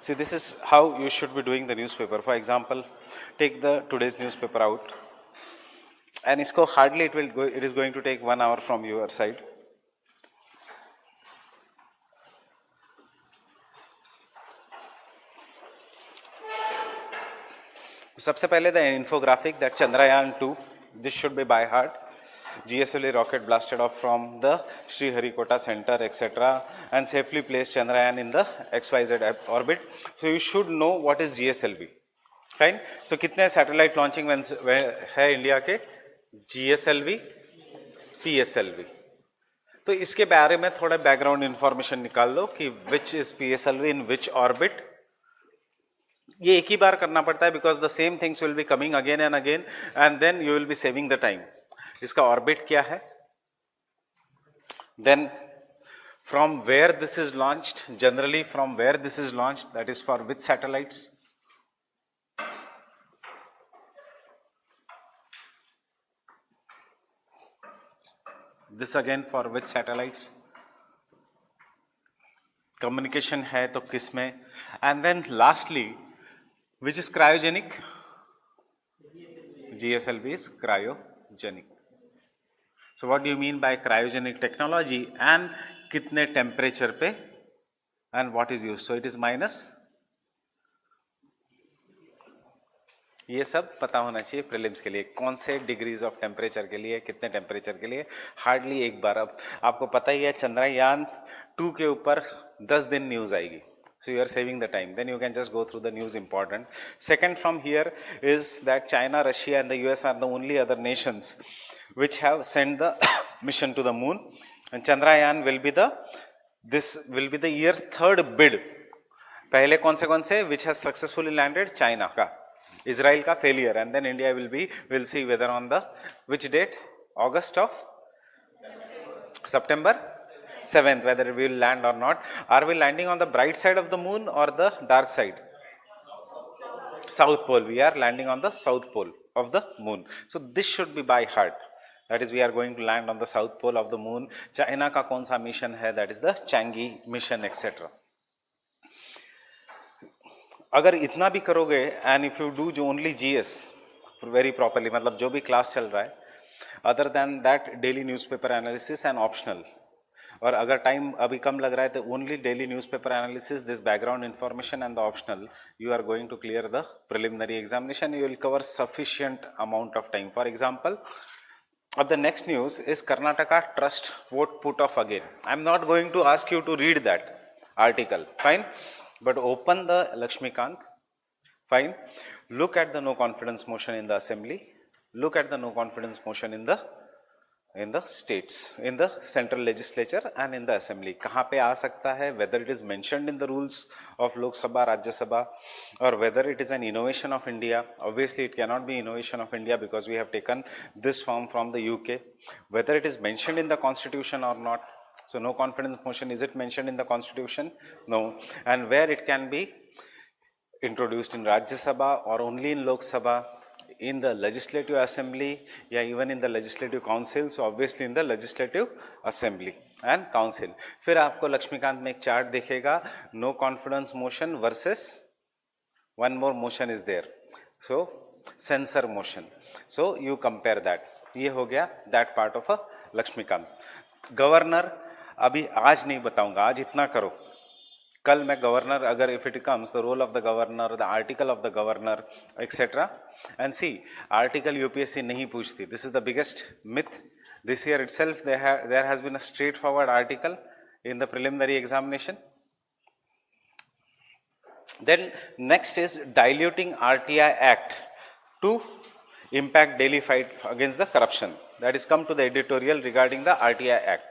See, this is how you should be doing the newspaper. For example, take the today's newspaper out, and isko hardly it is going to take 1 hour from your side. सबसे पहले the infographic that Chandrayaan 2, this should be by heart. GSLV rocket blasted off from the Sriharikota center, etc., and safely placed Chandrayaan in the XYZ orbit. So you should know what is GSLV. Fine. So कितने satellite launching है India के? GSLV, PSLV. तो इसके बारे में थोड़ा background information निकाल लो कि which is PSLV in which orbit. ये एक ही बार करना पड़ता है because the same things will be coming again and again and then you will be saving the time. इसका ऑर्बिट क्या है, then from where this is launched, generally from where this is launched, that is for which satellites. This again for which satellites. Communication है तो किस में, and then lastly which is cryogenic. GSLV is cryogenic. So what do you mean by cryogenic technology and कितने temperature पे and what is used? So it is minus. ये सब पता होना चाहिए प्रीलिम्स के लिए, कौन से डिग्रीज ऑफ टेम्परेचर के लिए, कितने टेम्परेचर के लिए. हार्डली एक बार. अब आपको पता ही है चंद्रयान 2 के ऊपर 10 दिन न्यूज आएगी. So you are saving the time. Then you can just go through the news important. Second from here is that China, Russia and the US are the only other nations which have sent the mission to the moon. And Chandrayaan will be the year's third bid. पहले कौन से which has successfully landed? China का, Israel का failure, and then India will see whether on the which date? August of September 7th, whether we will land or not. Are we landing on the bright side of the moon or the dark side? South pole. We are landing on the south pole of the moon. So this should be by heart. That is, we are going to land on the south pole of the moon. China का कौन सा mission है? That is the Chang'e mission, etc. अगर इतना भी करोगे and if you do only GS very properly, मतलब जो भी क्लास चल रहा है, other than that daily newspaper analysis and optional. और अगर टाइम अभी कम लग रहा है तो only daily newspaper analysis, this background information and the optional, you are going to clear the preliminary examination. You will cover sufficient amount of time. For example, अब the next news is Karnataka trust vote put off again. I am not going to ask you to read that article, fine, but open the Laxmikanth, fine, look at the no confidence motion in the assembly, look at the no confidence motion in the states, in the central legislature and in the assembly. कहाँ पे आ सकता है, whether it is mentioned in the rules of Lok Sabha, Rajya Sabha, or whether it is an innovation of India. Obviously it cannot be innovation of India because we have taken this form from the UK. Whether it is mentioned in the constitution or not. So no confidence motion, is it mentioned in the constitution? No. And where it can be introduced in Rajya Sabha or only in Lok Sabha, in the legislative assembly, या even in the legislative council. So obviously in the legislative assembly and council. फिर आपको लक्ष्मीकांत में एक chart दिखेगा, no confidence motion versus one more motion is there, so censor motion. So you compare that. ये हो गया that part of a Laxmikanth. Governor अभी आज नहीं बताऊंगा, आज इतना करो. कल मैं गवर्नर, अगर if it comes the role of the governor, the article of the governor, etcetera, and see article UPSC नहीं पूछती. This is the biggest myth. This year itself there has been a straightforward article in the preliminary examination. Then next is diluting RTI act to impact daily fight against the corruption. That is come to the editorial regarding the RTI Act.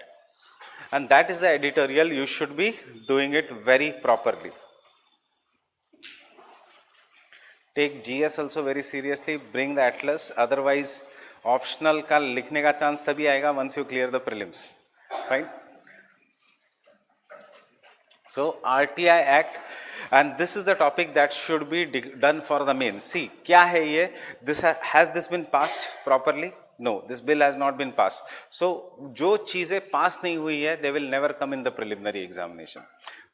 And that is the editorial. You should be doing it very properly. Take GS also very seriously. Bring the atlas. Otherwise, optional का लिखने का chance तभी आएगा once you clear the prelims. Right? So RTI Act, and this is the topic that should be done for the main. See, क्या है ये? This has this been passed properly? No, this bill has not been passed. So जो चीजें पास नहीं हुई है, they will never come in the preliminary examination.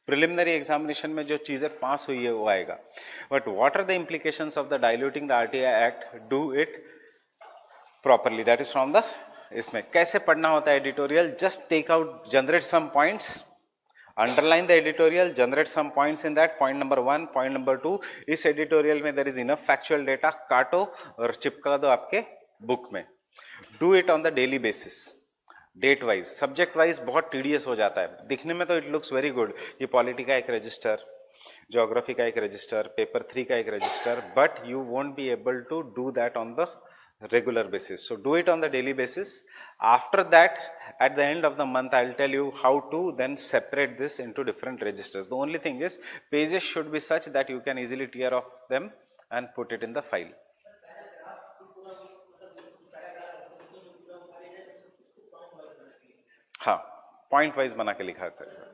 Preliminary examination में जो चीजें पास हुई है वो आएगा. But what are the implications of the diluting the RTI act, do it properly. That is from the, इसमें कैसे पढ़ना होता है editorial, just take out, generate some points, underline the editorial, generate some points in that. Point number 1, point number 2, इस editorial में there is enough factual data, काटो और चिपका दो आपके बुक में. Do it on the daily basis, date wise. Subject wise बहुत tedious हो जाता है. दिखने में तो इट लुक्स वेरी गुड कि पॉलिटी का एक रजिस्टर, ज्योग्राफी का एक रजिस्टर, पेपर 3 का एक register, but you won't be able to do that on the regular basis. So do it on the daily basis. After that, at the end of the month, I'll tell you how to then separate this into different registers. The only thing is pages should be such that you can easily tear off them and put it in the file. हाँ, point wise बना के लिखा करेगा.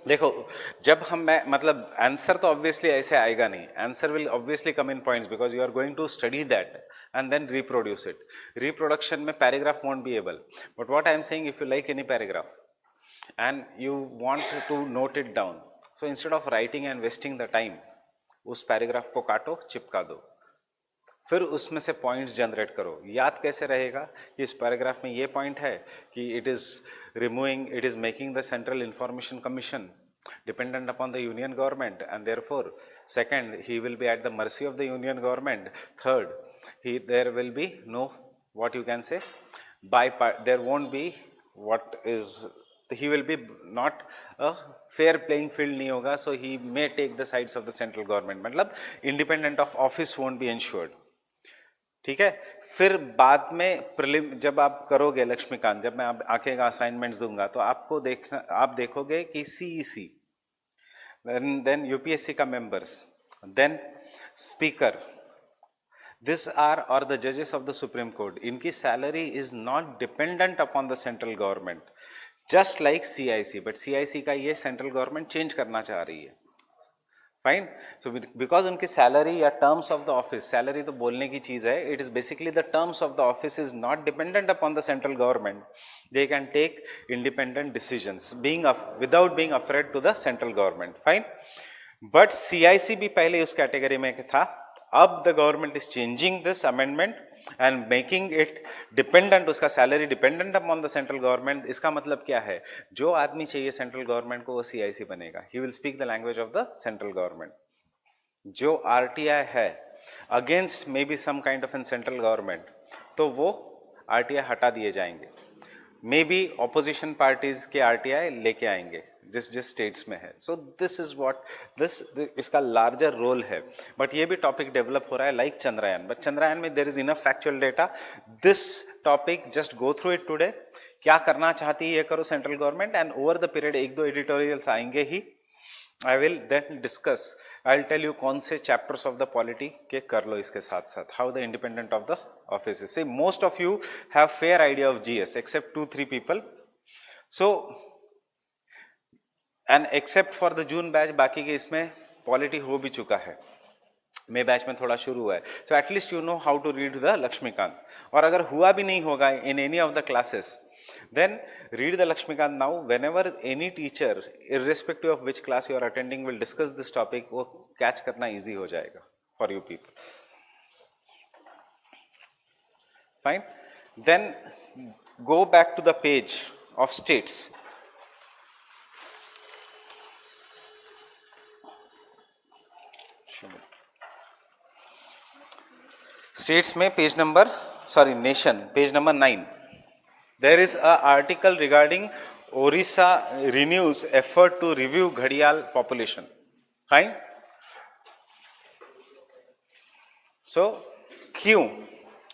देखो, जब हम मतलब answer तो ऑब्वियसली ऐसे आएगा नहीं. Answer will obviously come in points because you are going to study that and then reproduce it. Reproduction में paragraph won't be able. But what I am saying, if you like any paragraph and you want to note it down, so instead of writing and wasting the time, उस paragraph को काटो, चिपका दो, फिर उसमें से points generate करो. याद कैसे रहेगा कि इस पैराग्राफ में ये पॉइंट है कि it is making the central information commission dependent upon the union government, and therefore second, he will be at the mercy of the union government. Third, there will be no, what you can say, there won't be what is, he will be not a fair playing field नहीं होगा, so he may take the sides of the central government. मतलब independent of office won't be ensured. ठीक है. फिर बाद में prelim जब आप करोगे लक्ष्मीकांत, जब मैं आके का असाइनमेंट्स दूंगा तो आपको देखना, आप देखोगे कि सीईसी, देन यूपीएससी का members, then speaker, this are और द जजेस ऑफ द सुप्रीम कोर्ट, इनकी salary is not dependent upon the central government, just like CIC. But CIC का ये सेंट्रल गवर्नमेंट चेंज करना चाह रही है. फाइन. सो बिकॉज उनकी सैलरी या terms of the office, salary तो बोलने की चीज है, it is basically the terms of the office is not dependent upon the central government, they can take independent decisions without being afraid to the central government. Fine. But CIC भी पहले उस category में था. अब the government is changing this amendment and making it dependent, उसका salary dependent upon the central government. इसका मतलब क्या है, जो आदमी चाहिए सेंट्रल गवर्नमेंट को वो सीआईसी बनेगा. He will speak the language of the central government. जो आरटीआई है against maybe some kind of an central government, तो वो आरटीआई हटा दिए जाएंगे. मे बी ऑपोजिशन पार्टीज के आरटीआई लेके आएंगे जिस स्टेट्स में है. सो दिस इज व्हाट इसका लार्जर रोल है. बट ये भी टॉपिक डेवलप हो रहा है लाइक चंद्रयान. बट चंद्रयान में there is enough factual data. This topic just go through it today. क्या करना चाहती है ये करो central government, and over the period 1-2 editorials आएंगे ही. I will then discuss, I will tell you कौन से चैप्टर्स ऑफ द पॉलिटी के कर लो इसके साथ साथ, how the independent of the office. Say most of you have fair idea of GS except 2-3 people. So and except for the June batch, बाकी के इसमें पॉलिटी हो भी चुका है. मई बैच में थोड़ा शुरू हुआ है. So at least you know how to read the Laxmikanth. और अगर हुआ भी नहीं होगा in any of the classes, then read the Lakshmikant now. Whenever any teacher, irrespective of which class you are attending, will discuss this topic, वो catch करना easy हो जाएगा for you people. Fine. Then go back to the page of states. States में page number, nation, page number 9. There is an article regarding Orissa renews effort to review Ghadial population. Fine. So, क्यों,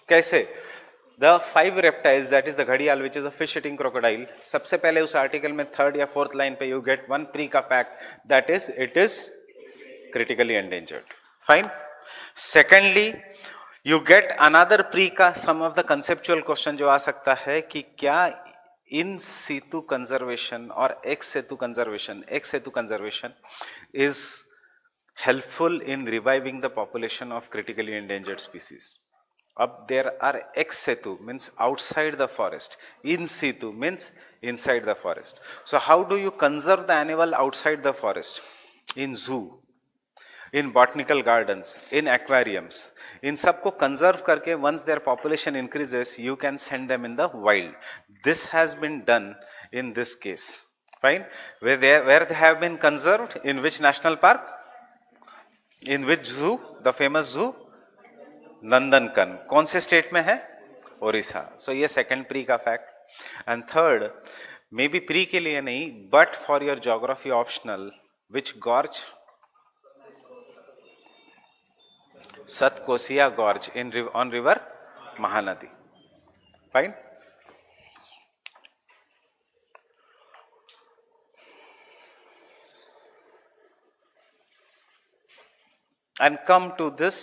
कैसे? The 5 reptiles, that is the Ghadial, which is a fish-eating crocodile. सबसे पहले उस article में 3rd या 4th line पे you get one pre का fact, that is it is critically endangered. Fine. Secondly, you get another pre का some of the conceptual question जो आ सकता है कि क्या in situ conservation और ex situ conservation is helpful in reviving the population of critically endangered species. Up there are ex situ means outside the forest. In situ means inside the forest. So how do you conserve the animal outside the forest? In zoo, in botanical gardens, in aquariums. In सबको conserve करके once their population increases, you can send them in the wild. This has been done in this case. Fine. Where they have been conserved? In which national park? In which zoo? The famous zoo? नंदनकन. कौन से state में है? ओडिशा. सो ये second pre का fact. And third, may be pre के लिए नहीं, but for your geography optional, which gorge? Satkosia gorge in on river Mahanadi. Fine. And come to this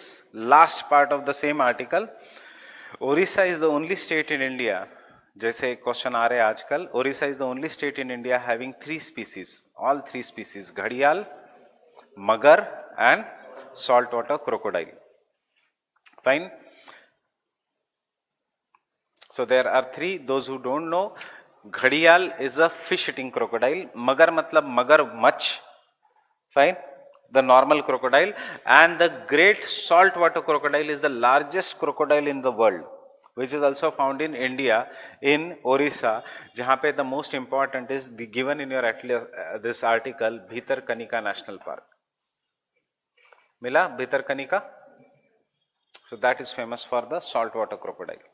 last part of the same article. Orissa is the only state in India, जैसे question आ रहे हैं आजकल, Odisha is the only state in India having 3 species, all 3 species, घड़ियाल, मगर and salt water crocodile. Fine. So there are 3. Those who don't know, घड़ियाल is a fish eating crocodile. मगर मतलब मगरमच्छ. Fine. The normal crocodile, and the great saltwater crocodile is the largest crocodile in the world, which is also found in India, in Orissa, जहाँ पे the most important is the given in your this article, Bhitarkanika National Park. मिला Bhitarkanika? So that is famous for the saltwater crocodile.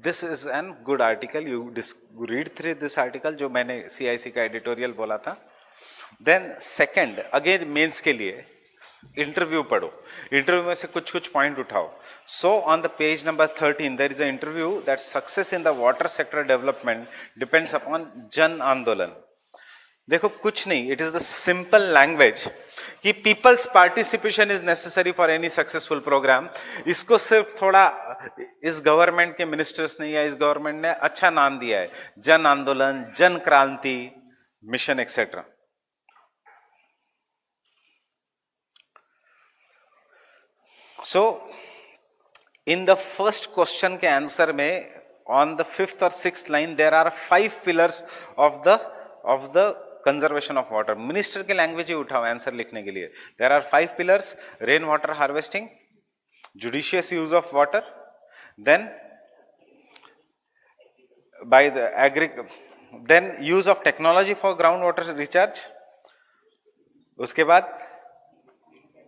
This is an good article. You read through this article जो मैंने CIC का editorial बोला था. Then second, again mains के लिए interview पढ़ो. Interview में से कुछ पॉइंट उठाओ. So on the page number 13 there is an interview that success in the water sector development depends upon जन आंदोलन. देखो कुछ नहीं, it is the simple language कि peoples participation is necessary for any successful programme. इसको सिर्फ थोड़ा इस गवर्नमेंट के मिनिस्टर्स ने या इस गवर्नमेंट ने अच्छा नाम दिया है, जन आंदोलन, जन क्रांति mission etcetera. So in the first question के आंसर में ऑन द 5th और 6th line there are 5 pillars of the conservation of water. Minister के लैंग्वेज ही उठाओ आंसर लिखने के लिए. There are 5 pillars: rain water harvesting, judicious use of water, then by the then use of technology for ground water recharge, उसके बाद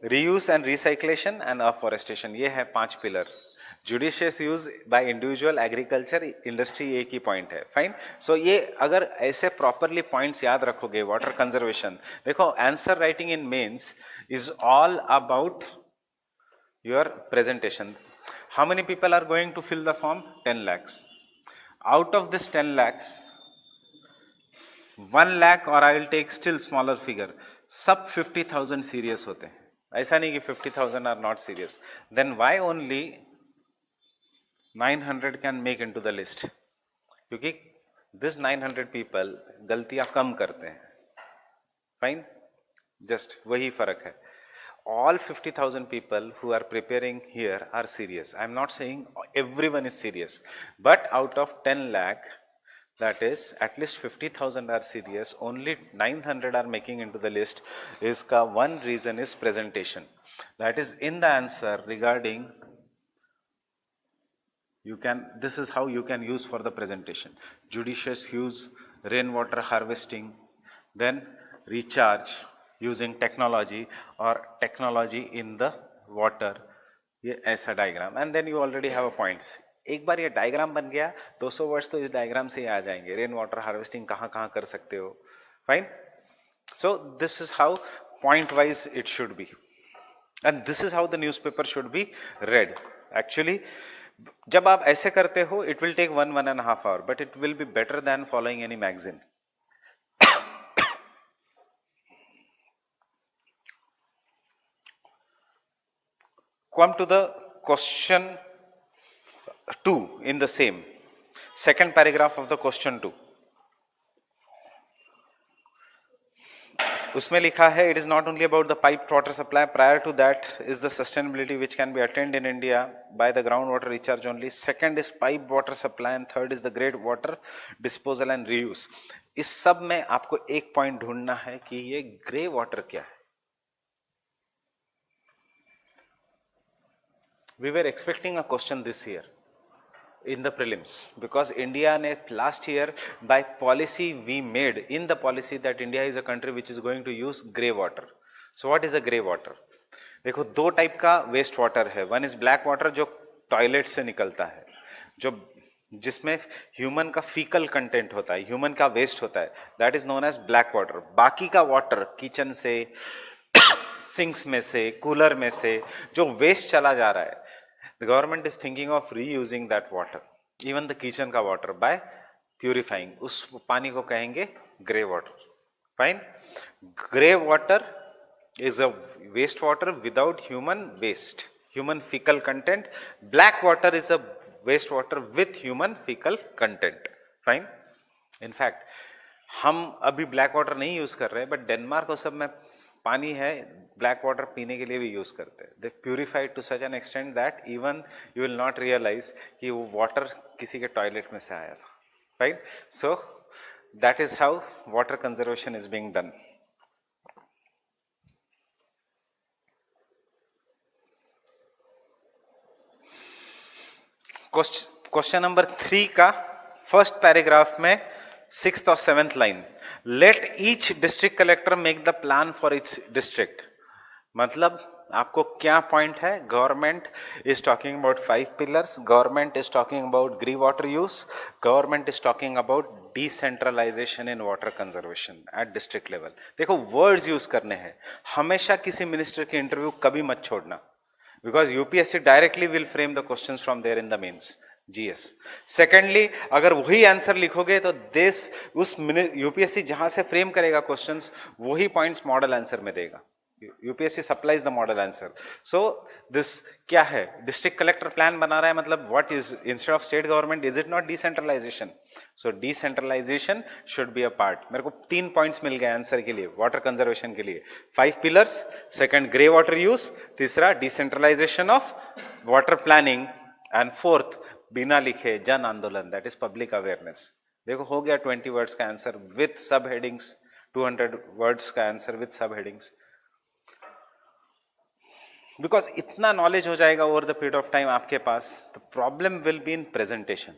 reuse and recycling and afforestation. ये है 5 pillar. Judicious use by individual, agriculture, industry, एक ही point है. Fine. So ये अगर ऐसे properly points याद रखोगे, वाटर कंजर्वेशन. देखो answer writing in mains is all about your presentation. How many people are going to fill the form? 10 lakhs. Out of this 10 lakhs, 1 lakh, और I will take still smaller figure, सब 50,000 serious होते हैं. ऐसा नहीं कि 50,000 are not serious. Then why only 900 can make into the list? क्योंकि this 900 people गलतियां कम करते हैं. फाइन. जस्ट वही फर्क है. All 50,000 people who are preparing here are serious. I am not saying everyone is serious, but out of 10 lakh, that is at least 50,000 are serious. Only 900 are making into the list. Iska one reason is presentation. That is in the answer regarding you can, this is how you can use for the presentation: judicious use, rainwater harvesting, then recharge using technology, or technology in the water. ये ऐसा diagram. And then you already have a points. एक बार ये diagram बन गया, 200 words तो इस diagram से ही आ जाएंगे. रेन वाटर हार्वेस्टिंग कहाँ कहाँ कर सकते हो. Fine. So this is how point wise it should be, and this is how the newspaper should be read. Actually जब आप ऐसे करते हो, it will take 1.5 hour, but it will be better than following any magazine. Come to the question 2 in the same second paragraph of the question 2. उसमें लिखा है it is not only about the pipe water supply, prior to that is the sustainability which can be attend in India by the ground water recharge only, second is pipe water supply and third is the great water disposal and reuse. इस सब में आपको एक point ढूंढना है कि ये grey water क्या है। We were expecting a question this year in the prelims, because India ne last year by policy we made in the policy that India is a country which is going to use grey water. So what is a grey water? देखो दो type का waste water है, one is black water जो toilet से निकलता है, जो जिसमें ह्यूमन का फीकल कंटेंट होता है, ह्यूमन का वेस्ट होता है, that is known as black water. बाकी का वाटर किचन से, सिंक्स में से, कूलर में से जो वेस्ट चला जा रहा है, the government is thinking of reusing that water, even the kitchen का water, by purifying, उस पानी को कहेंगे grey water. Fine. Grey water is a waste water without human waste, human fecal content. Black water is a waste water with human fecal content. Fine. In fact, हम अभी black water नहीं use कर रहे, but Denmark और सब में पानी है, ब्लैक वाटर पीने के लिए भी यूज करते हैं। They purified to such an extent that even you will not realise कि वो वाटर किसी के टॉयलेट में से आया था। Right, so that is how water conservation is being done. Question number 3 का फर्स्ट पैराग्राफ में 6th और 7th line, let each district collector make the plan for its district. मतलब आपको क्या पॉइंट है, government is talking about 5 pillars, government is talking about grey water use, government is talking about decentralisation in water conservation at district level. देखो words use करने हैं, हमेशा किसी minister के इंटरव्यू कभी मत छोड़ना, because UPSC directly will frame the questions from there in the mains GS. Secondly, अगर वही आंसर लिखोगे तो देश उस UPSC जहां से फ्रेम करेगा क्वेश्चंस, वही पॉइंट्स मॉडल आंसर में देगा। UPSC supplies the model answer. So this क्या है, डिस्ट्रिक्ट कलेक्टर प्लान बना रहा है, मतलब what is instead of state government, is it not decentralisation? So decentralisation should be a part. मेरे को 3 पॉइंट्स मिल गए आंसर के लिए, वाटर कंजर्वेशन के लिए, 5 pillars, second grey water use, तीसरा decentralisation of water planning, and fourth बिना लिखे जन आंदोलन, दैट इज पब्लिक अवेयरनेस। देखो हो गया 20 वर्ड्स का answer with sub headings, 200 words का answer with sub headings. Because इतना नॉलेज हो जाएगा over the period of time आपके पास, the problem will be in presentation.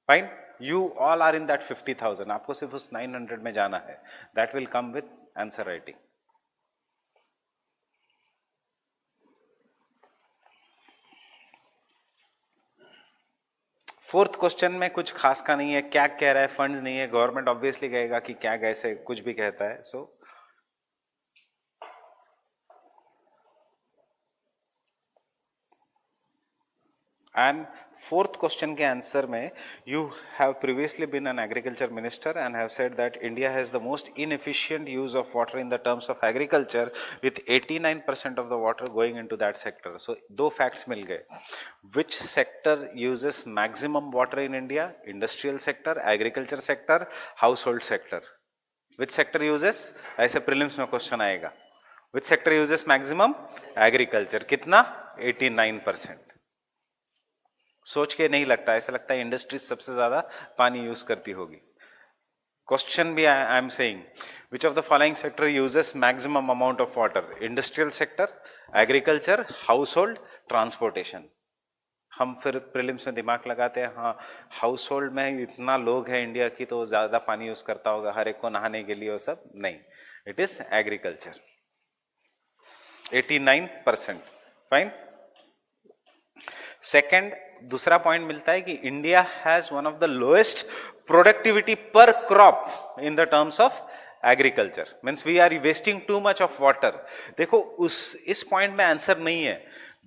Fine, you all are in that 50,000, आपको सिर्फ उस 900 में जाना है, that will come with answer writing. Fourth question में कुछ खास का नहीं है, क्या कह रहा है, फंड्स नहीं है, गवर्नमेंट ऑब्वियसली कहेगा कि क्या कैसे कुछ भी कहता है। सो एंड फोर्थ क्वेश्चन के आंसर में, you have previously been an agriculture minister and have said that India has the most inefficient use of water in the terms of agriculture with 89% of the water going into that sector. So 2 facts मिल गए, which sector uses maximum water in India, industrial sector, agriculture sector, household sector. Which sector uses, ऐसे prelims में question आएगा, विच sector uses maximum, agriculture, कितना, 89%। सोच के नहीं लगता, ऐसा लगता है इंडस्ट्रीज सबसे ज्यादा पानी यूज करती होगी। क्वेश्चन भी आई am saying, which of the following sector uses maximum amount of water, industrial sector, agriculture, house hold, transportation. हम फिर प्रीलिम्स में दिमाग लगाते हैं, हाँ हाउस होल्ड में इतना लोग हैं इंडिया की तो ज्यादा पानी यूज करता होगा हर एक को नहाने के लिए, वो सब नहीं, it is agriculture 89%। Fine, second दूसरा पॉइंट मिलता है कि India has one of the lowest productivity per crop in the terms of agriculture, means we are wasting too much of water. देखो इस पॉइंट में आंसर नहीं है,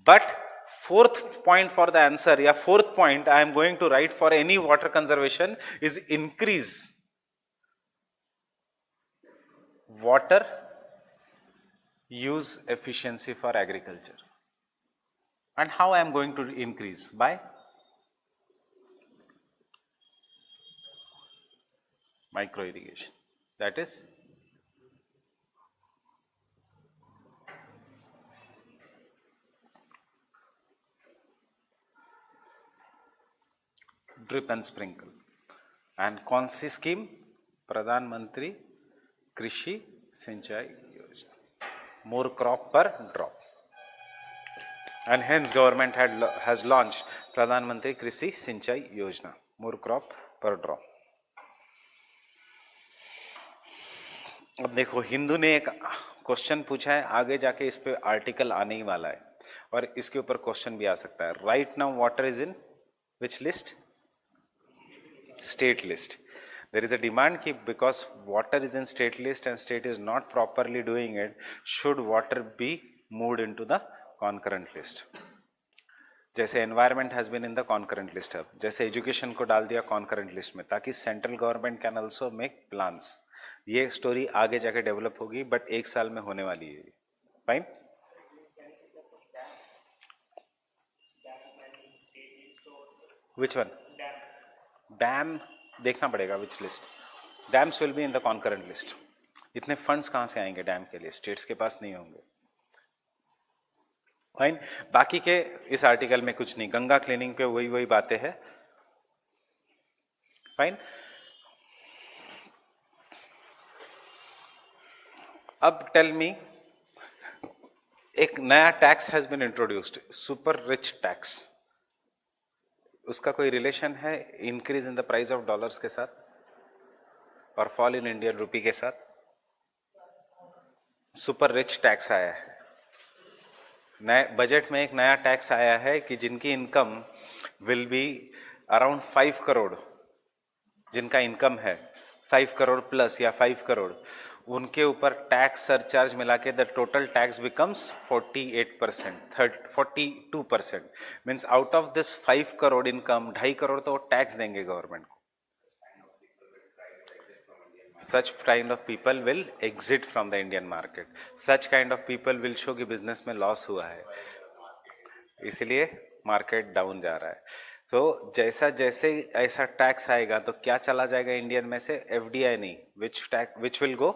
but fourth point for the answer, या fourth point I am going to write for any water conservation is increase water use efficiency for agriculture. And how I am going to increase? By micro irrigation, that is drip and sprinkle. And कौन सी scheme? प्रधानमंत्री कृषि सिंचाई योजना. More crop पर drop. And hence government has launched प्रधानमंत्री कृषि सिंचाई योजना, मोर क्रॉप पर ड्रॉप. अब देखो, हिंदू ने एक क्वेश्चन पूछा है, आगे जाके इस पे आर्टिकल आने ही वाला है और इसके ऊपर क्वेश्चन भी आ सकता है. Right now water is in which list? State list. There is a demand कि because water is in state list and state is not properly doing it, should water be moved into the concurrent list. जैसे environment has been in the concurrent list अब, जैसे education को डाल दिया concurrent list में, ताकि central government can also make plans. ये story आगे जाके डेवलप होगी, बट एक साल में होने वाली है. फाइन. Which one? डैम देखना पड़ेगा विच list. Dams will be in the concurrent list. इतने फंड्स कहां से आएंगे डैम के लिए? स्टेट्स के पास नहीं होंगे. फाइन. बाकी के इस आर्टिकल में कुछ नहीं, गंगा क्लीनिंग पे वही बातें हैं. फाइन. अब टेल मी, एक नया tax has been introduced, super rich tax. उसका कोई रिलेशन है increase in the price of dollars के साथ और फॉल इन इंडियन रुपी के साथ? सुपर रिच टैक्स आया है. नए बजट में एक नया टैक्स आया है कि जिनकी income will be around 5 crore, जिनका इनकम है 5 करोड़ प्लस या 5 करोड़, उनके ऊपर टैक्स सरचार्ज मिला के the total tax becomes 48%, 42%. Means out of this 5 crore income 2.5 crore तो टैक्स देंगे गवर्नमेंट को. Such kind of people will exit from the Indian market. Such kind of people will show कि बिजनेस में लॉस हुआ है, इसलिए मार्केट डाउन जा रहा है. तो जैसे ऐसा टैक्स आएगा तो क्या चला जाएगा इंडियन में से? एफडीआई नहीं. Which will go?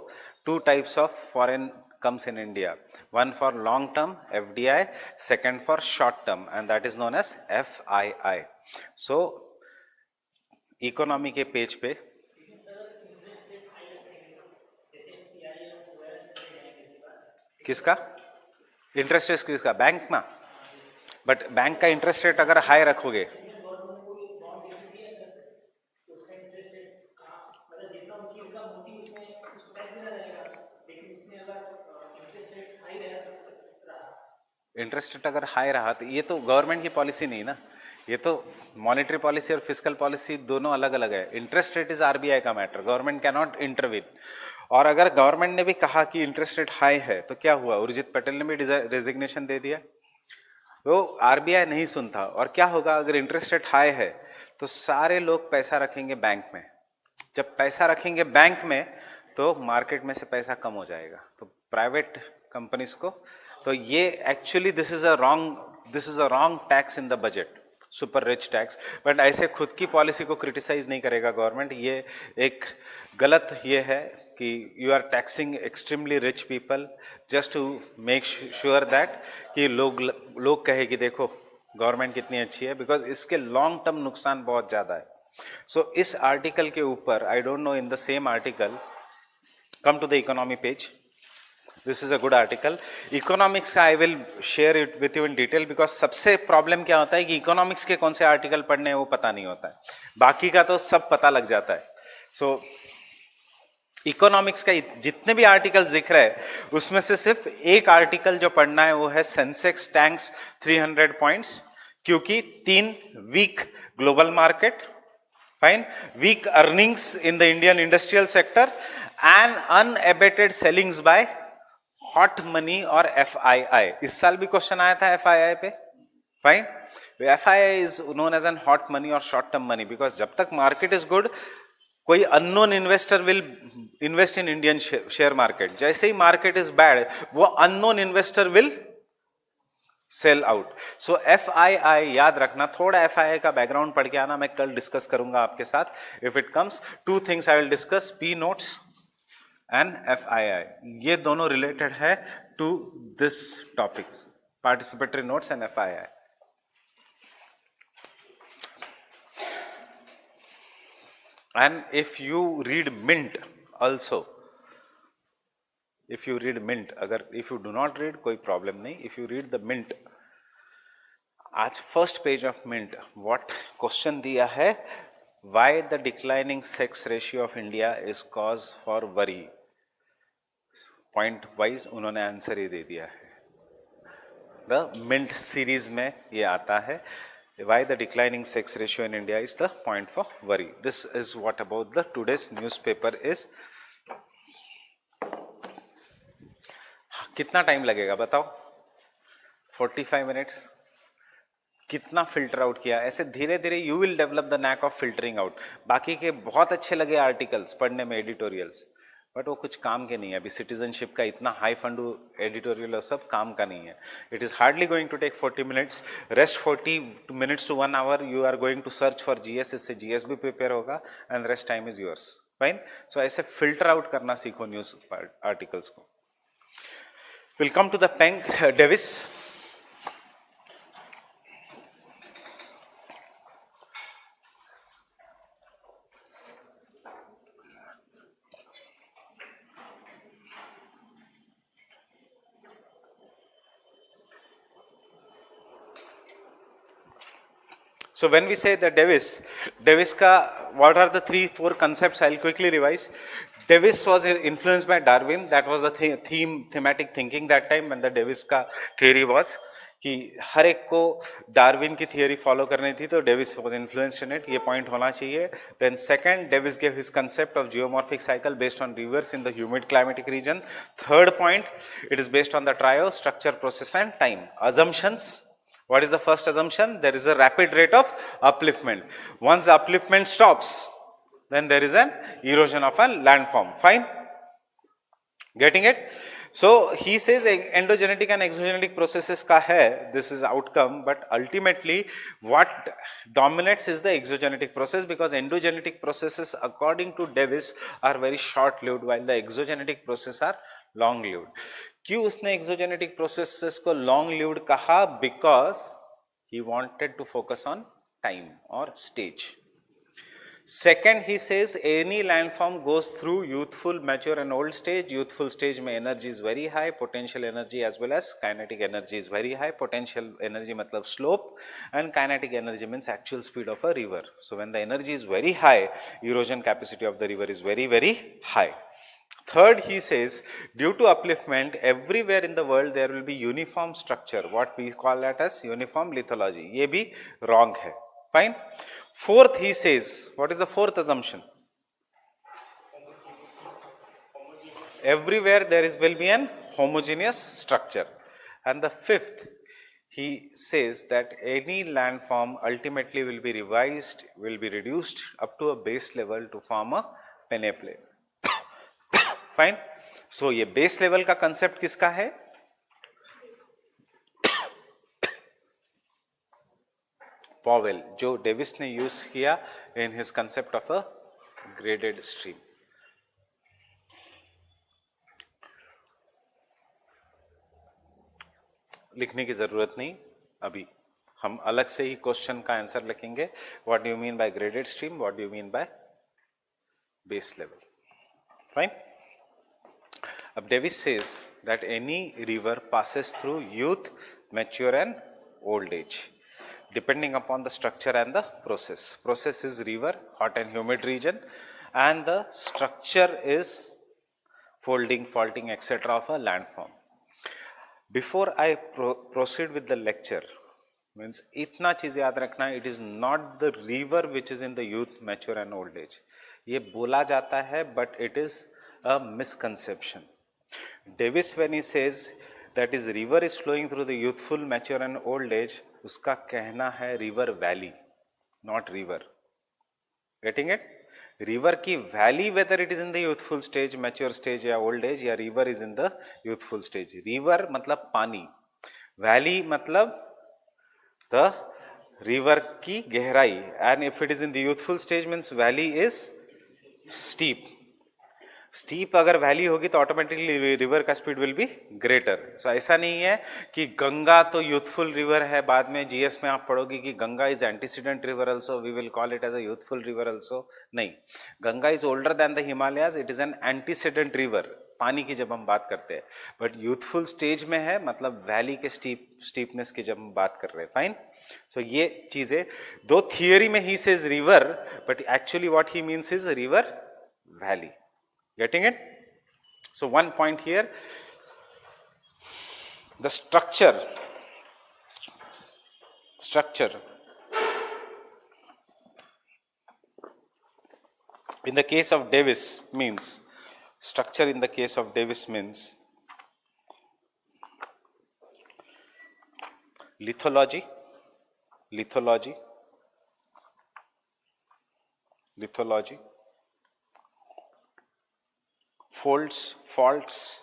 2 types of foreign comes in India. One for long term FDI, second for short term, and that is known as FII. So economy के पेज पे किसका इंटरेस्ट रेट? किसका? Bank में. But bank का interest rate अगर high रखोगे, interest rate अगर high रहा तो ये तो गवर्नमेंट की पॉलिसी नहीं ना, ये तो मॉनेटरी पॉलिसी और फिस्कल पॉलिसी दोनों अलग अलग है. इंटरेस्ट रेट इज आरबीआई का matter, government can not intervene. और अगर गवर्नमेंट ने भी कहा कि इंटरेस्ट रेट हाई है तो क्या हुआ? उर्जित पटेल ने भी रेजिग्नेशन दे दिया. वो आरबीआई नहीं सुनता. और क्या होगा अगर इंटरेस्ट रेट हाई है? तो सारे लोग पैसा रखेंगे बैंक में. जब पैसा रखेंगे बैंक में तो मार्केट में से पैसा कम हो जाएगा, तो प्राइवेट कंपनीज को. तो ये actually this is a wrong tax in the budget, super rich tax. But ऐसे खुद की पॉलिसी को क्रिटिसाइज नहीं करेगा गवर्नमेंट. ये एक गलत ये है कि you are taxing extremely rich people just to make sure that कि लोग कहे कि देखो गवर्नमेंट कितनी अच्छी है, बिकॉज इसके लॉन्ग टर्म नुकसान बहुत ज़्यादा है. सो इस आर्टिकल के ऊपर, I don't know, in the same article, come to the economy page. This is a good article. Economics का I will share it with you in detail, because सबसे प्रॉब्लम क्या होता है कि इकोनॉमिक्स के कौन से आर्टिकल पढ़ने हैं वो पता नहीं होता है, बाकी का तो सब पता लग जाता है. सो इकोनॉमिक्स का जितने भी आर्टिकल्स दिख रहे हैं उसमें से सिर्फ एक आर्टिकल जो पढ़ना है वो है सेंसेक्स टैंक्स 300 पॉइंट्स, क्योंकि 3 weak global market, fine, weak earnings in the Indian industrial sector and unabated sellings by hot money और एफआईआई. इस साल भी क्वेश्चन आया था एफआईआई पे. Fine. FII is known as an hot money और शॉर्ट टर्म मनी, बिकॉज जब तक मार्केट इज गुड कोई unknown investor will invest in Indian share market. जैसे ही मार्केट इज बैड वो unknown investor will sell out. So FII याद रखना. थोड़ा एफआईआई का बैकग्राउंड पढ़ के आना, मैं कल डिस्कस करूंगा आपके साथ if it comes. 2 things I will discuss, P notes and FII. ये दोनों रिलेटेड है to this topic, participatory notes and FII. And if you read Mint also, if you read Mint, अगर if you do not read कोई problem नहीं, if you read the Mint, आज first page of Mint what question दिया है, why the declining sex ratio of India is cause for worry, point wise उन्होंने answer ही दे दिया है। द मिंट सीरीज में ये आता है, why the declining sex ratio in India is the point for worry. This is what about the today's newspaper is. कितना टाइम लगेगा बताओ? 45 मिनट्स। कितना फिल्टर आउट किया? ऐसे धीरे धीरे you will develop the NAAC of filtering out. बाकी के बहुत अच्छे लगे आर्टिकल्स पढ़ने में, एडिटोरियल्स, बट वो कुछ काम के नहीं है। अभी सिटीजनशिप का इतना हाई फंडू एडिटोरियल और सब काम का नहीं है। It is hardly going to take 40 minutes, rest 40 minutes to 1 hour you are going to search for GS, इससे जीएस भी प्रिपेयर होगा and rest time is yours. Fine. So ऐसे फिल्टर आउट करना सीखो न्यूज आर्टिकल्स को। Will come to the Penck Davis. So when we say the Davis ka, what are the 3-4 concepts? I'll quickly revise. Davis was influenced by Darwin. That was the thematic thinking that time when the Davis का theory was कि हर एक को Darwin की theory follow करनी थी, तो Davis was influenced in it, ये point होना चाहिए। Then second, Davis gave his concept of geomorphic cycle based on rivers in the humid climatic region. Third point, it is based on the trio, structure, process and time. Assumptions. What is the first assumption? There is a rapid rate of upliftment. Once the upliftment stops, then there is an erosion of a landform. Fine? Getting it? So he says endogenetic and exogenetic processes का है, this is outcome, but ultimately what dominates is the exogenetic process, because endogenetic processes according to Davis are very short lived while the exogenetic processes are long lived. क्यों उसने exogenetic processes को long lived कहा? Because he wanted to focus on time और stage. Second, he says any landform goes through youthful, mature and old stage. Youthful stage में energy is very high, potential energy as well as kinetic energy is very high. Potential energy मतलब slope and kinetic energy means actual speed of a river. So when the energy is very high, erosion capacity of the river is very very high. Third, he says, due to upliftment, everywhere in the world there will be uniform structure, what we call that as uniform lithology. ये भी wrong है. Fine. Fourth, he says, what is the fourth assumption? Everywhere there will be an homogeneous structure. And the fifth, he says that any landform ultimately will be revised, will be reduced up to a base level to form a peneplain. Fine. So ये base level का concept किसका है? Powell, जो Davis ने use किया in his concept of a graded stream. लिखने की जरूरत नहीं, अभी हम अलग से ही क्वेश्चन का आंसर लिखेंगे। What do you mean by graded stream, what do you mean by base level. Fine. अब Davis says that any river passes through youth, mature and old age, depending upon the structure and the process. Process is river, hot and humid region, and the structure is folding, faulting, etc. of a landform. Before I proceed with the lecture, means इतना चीज याद रखना, it is not the river which is in the youth, mature and old age. ये बोला जाता है, but it is a misconception. Davis, when he says that his river is flowing through the youthful, mature and old age, उसका कहना है river valley, not river. Getting it? River की valley, whether it is in the youthful stage, mature stage या old age, या river is in the youthful stage. River मतलब पानी, valley मतलब the river की गहराई, and if it is in the youthful stage means valley is steep. Steep अगर valley होगी तो ऑटोमेटिकली रिवर का स्पीड विल बी ग्रेटर। सो ऐसा नहीं है कि गंगा तो यूथफुल रिवर है, बाद में जीएस में आप पढ़ोगे कि Ganga is antecedent river also, we will call it as a youthful river also. नहीं, Ganga is older than the Himalayas, it is an antecedent river पानी की जब हम बात करते हैं, बट यूथफुल स्टेज में है, मतलब वैली के स्टीपनेस की जब हम बात कर रहे हैं। फाइन, सो ये चीजें दो, थियरी में he says river, but actually what he means is river valley. Getting it? So one point here, the structure in the case of Davis means, structure in the case of Davis means lithology, folds, faults,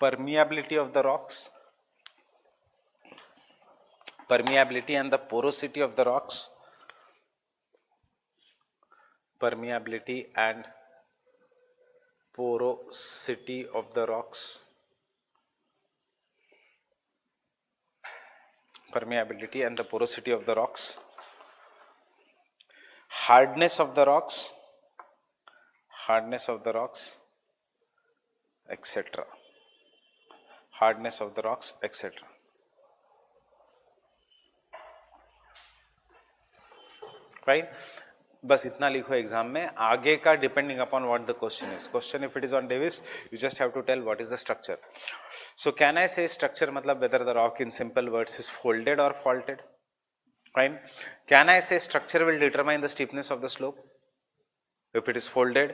permeability of the rocks, permeability and the porosity of the rocks, permeability and porosity of the rocks, permeability and the porosity of the rocks, hardness of the rocks, etc. hardness of the rocks, etc. Right? बस इतना लिखो exam में, आगे का depending upon what the question is. Question if it is on Davis, you just have to tell what is the structure. So can I say structure मतलब whether the rock in simple words is folded और faulted. Fine, can I say structure will determine the steepness of the slope if it is folded.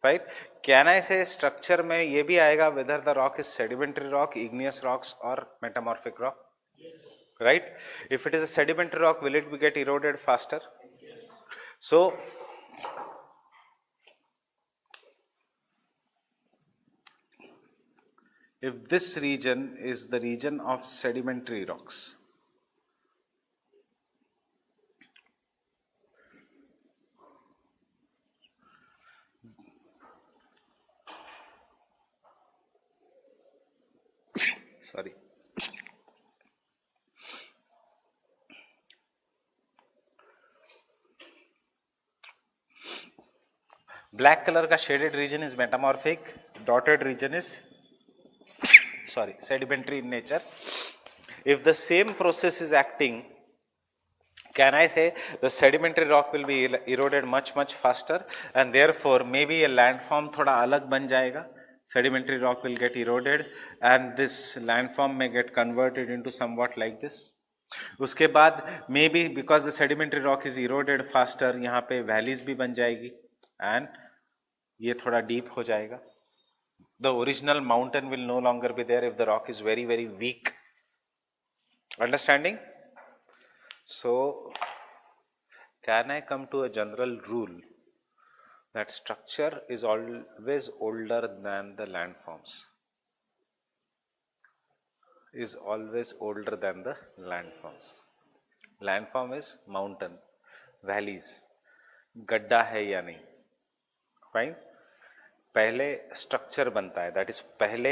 Right, can I say structure में ये भी आएगा whether the rock is sedimentary rock, igneous rocks और metamorphic rock. Right, if it is a sedimentary rock will it be get eroded faster? So if this region is the region of sedimentary rocks, sorry, black colour का shaded region is metamorphic, dotted region is sedimentary in nature. If the same process is acting, can I say the sedimentary rock will be eroded much faster and therefore maybe a landform थोड़ा अलग बन जाएगा, sedimentary rock will get eroded and this landform may get converted into somewhat like this. उसके बाद maybe because the sedimentary rock is eroded faster, यहाँ पे valleys भी बन जाएगी and ये थोड़ा deep हो जाएगा। The original mountain will no longer be there if the rock is very weak. Understanding? So can I come to a general rule that structure is always older than the landforms? Is always older than the landforms. Landform is mountain, valleys, गड्ढा है या नहीं। Fine? पहले structure बनता है, that is पहले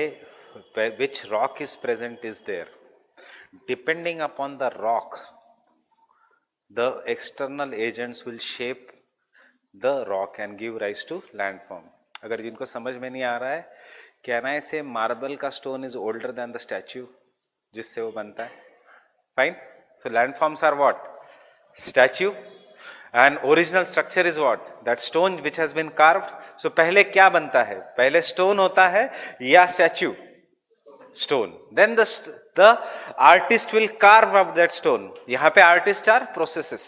which rock is present is there, depending upon the rock the external agents will shape the rock and give rise to landform. अगर जिनको समझ में नहीं आ रहा है, कैन आई से मार्बल का stone is older than the statue जिससे वो बनता है। Fine, so landforms are what? Statue and original structure is what? That stone which has been carved. So पहले क्या बनता है? पहले stone होता है या statue? Stone. Then the artist will carve up that stone. यहाँ पे artists are processes.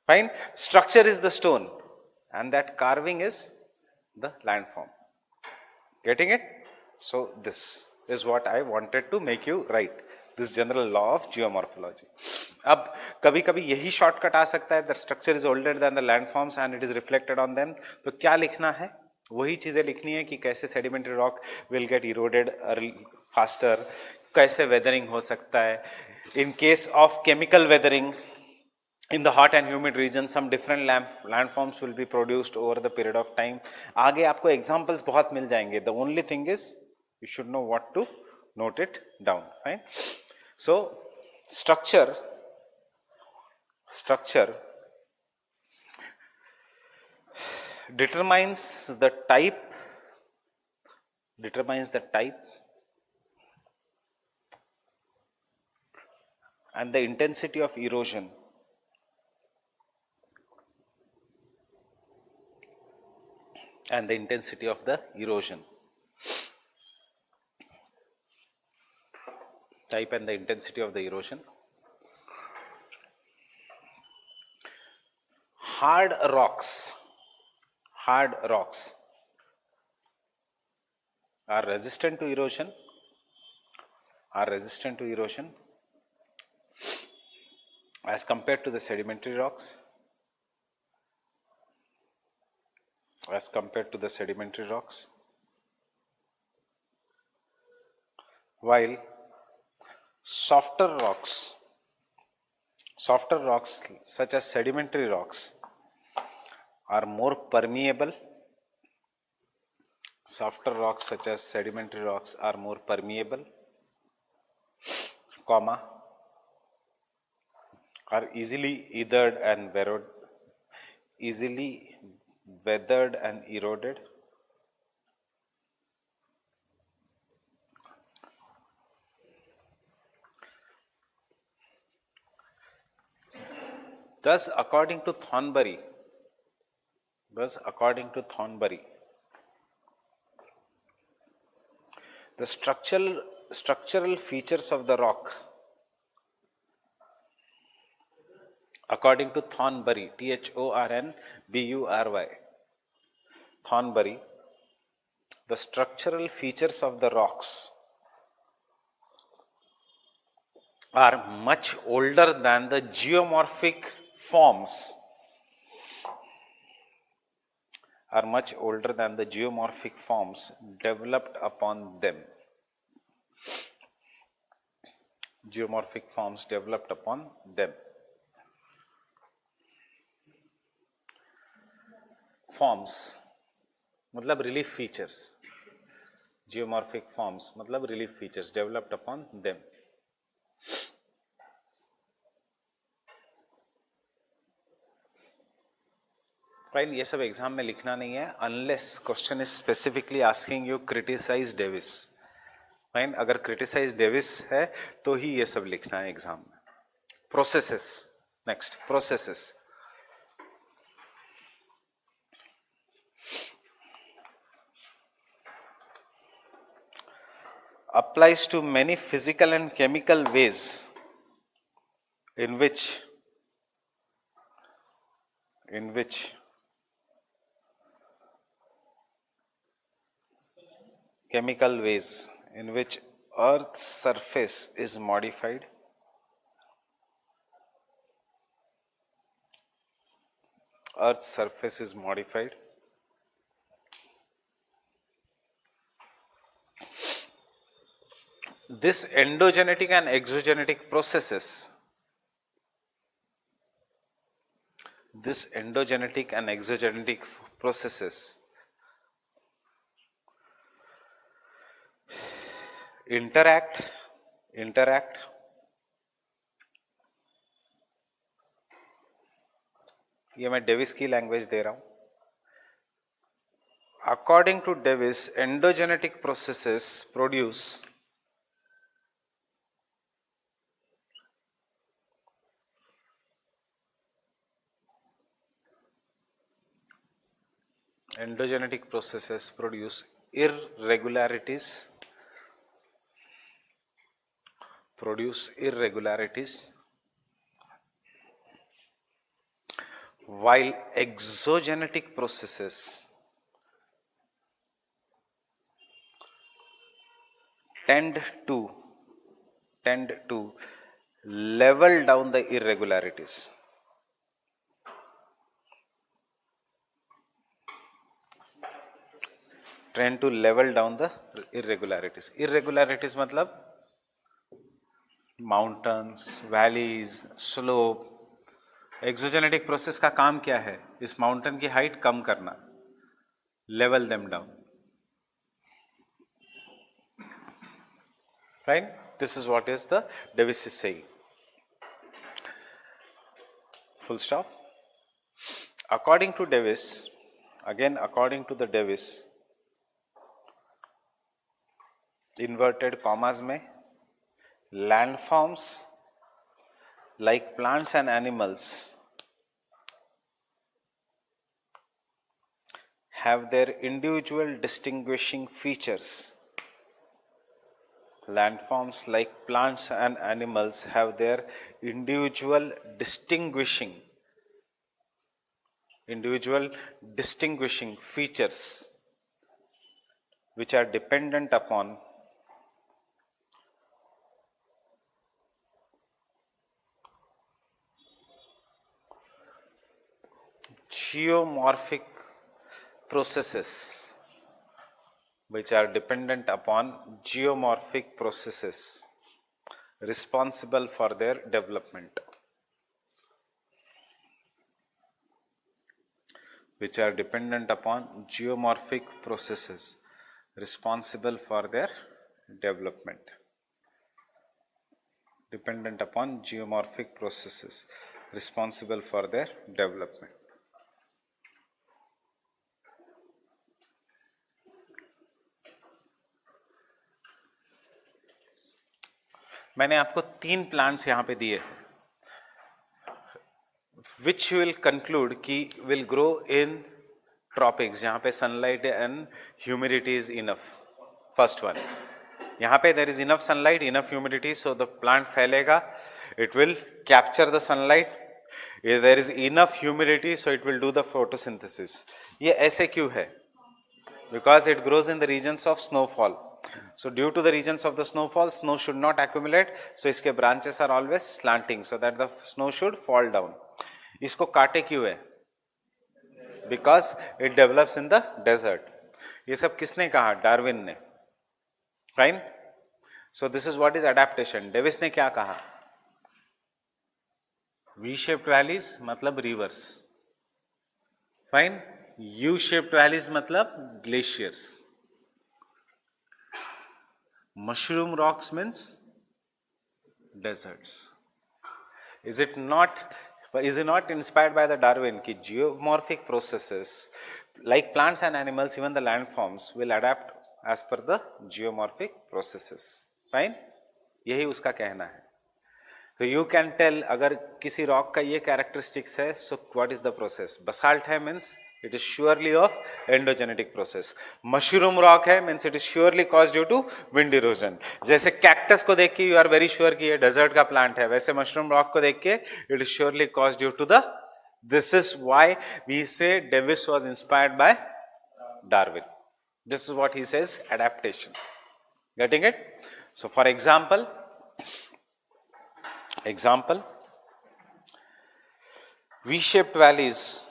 Fine. Structure is the stone and that carving is the landform. Getting it? So this is what I wanted to make you write. This general law of geomorphology. अब कभी कभी यही shortcut आ सकता है, the structure is older than the landforms and it is reflected on them. तो क्या लिखना है वही चीज़ें लिखनी है कि कैसे sedimentary rock will get eroded faster, कैसे वेदरिंग हो सकता है, in case of chemical weathering in the hot and humid region some different landforms will be produced over the period of time. आगे आपको examples बहुत मिल जाएंगे. The only thing is you should know what to note it down. Fine. So structure determines the type and the intensity of erosion type and the intensity of the erosion. Hard rocks are resistant to erosion as compared to the sedimentary rocks, while softer rocks such as sedimentary rocks are more permeable. Comma, are easily weathered and eroded. Thus, according to Thornbury, the structural features of the rock, according to Thornbury, Thornbury, Thornbury, the structural features of the rocks are much older than the geomorphic forms developed upon them. Forms मतलब relief features, geomorphic forms मतलब relief features developed upon them. Fine, ये सब exam में लिखना नहीं है unless question is specifically asking you criticize Davis. Fine, अगर criticize Davis है तो ही ये सब लिखना है एग्जाम में. Processes, next processes. applies to many physical and chemical ways in which Earth's surface is modified. This endogenetic and exogenetic processes interact ये मैं डेविस की लैंग्वेज दे रहा हूं. According to Davis, endogenetic processes produce irregularities while exogeneric processes tend to level down the irregularities. trying to level down the irregularities. Irregularities मतलब mountains, valleys, slope. Exogenetic process का काम क्या है? इस माउंटेन की हाइट कम करना, level them down. Right? This is what is the Davis is saying. Full stop. According to Davis, again according to the Davis, inverted commas में landforms like plants and animals have their individual distinguishing features. Landforms like plants and animals have their individual distinguishing features which are dependent upon geomorphic processes responsible for their development, which are dependent upon geomorphic processes responsible for their development, dependent upon geomorphic processes responsible for their development. मैंने आपको 3 plants यहाँ पे दिए, which will conclude कि will grow in tropics, जहाँ पे sunlight and humidity is enough. First one, यहाँ पे there is enough sunlight, enough humidity, so the plant फैलेगा, it will capture the sunlight. There is enough humidity, so it will do the photosynthesis. ये ऐसे क्यों है? Because it grows in the regions of snowfall. So due to the regions of the snowfall, snow should not accumulate, so इसके branches are always slanting so that the snow should fall down. इसको काटे क्यों है? Because it develops in the desert. ये सब किसने कहा? Darwin ने. Fine? So this is what is adaptation. Davis ने क्या कहा? V-shaped valleys मतलब rivers. Fine? U-shaped valleys मतलब glaciers. Mushroom rocks means deserts. Is it not inspired by the Darwin कि geomorphic processes like plants and animals, even the landforms will adapt as per the geomorphic processes. Fine? यही उसका कहना है. So you can tell अगर किसी rock का ये characteristics है, so what is the process? Basalt है means it is surely of endogenetic process. Mushroom rock है means it is surely caused due to wind erosion. जैसे cactus को देख के you are very sure कि ये desert का plant है, वैसे mushroom rock को देख के it is surely caused due to the. This is why we say Davis was inspired by Darwin. This is what he says, adaptation. Getting it? So for example, V-shaped valleys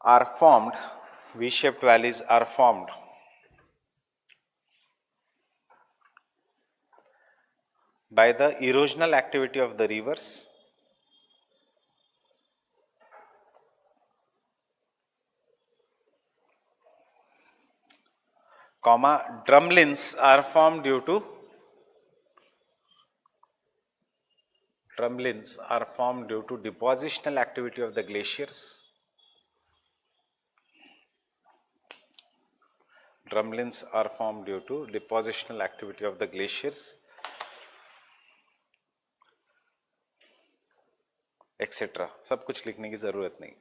are formed by the erosional activity of the rivers comma drumlins are formed due to depositional activity of the glaciers. Drumlins are formed due to depositional activity of the glaciers, etc. सब कुछ लिखने की जरूरत नहीं,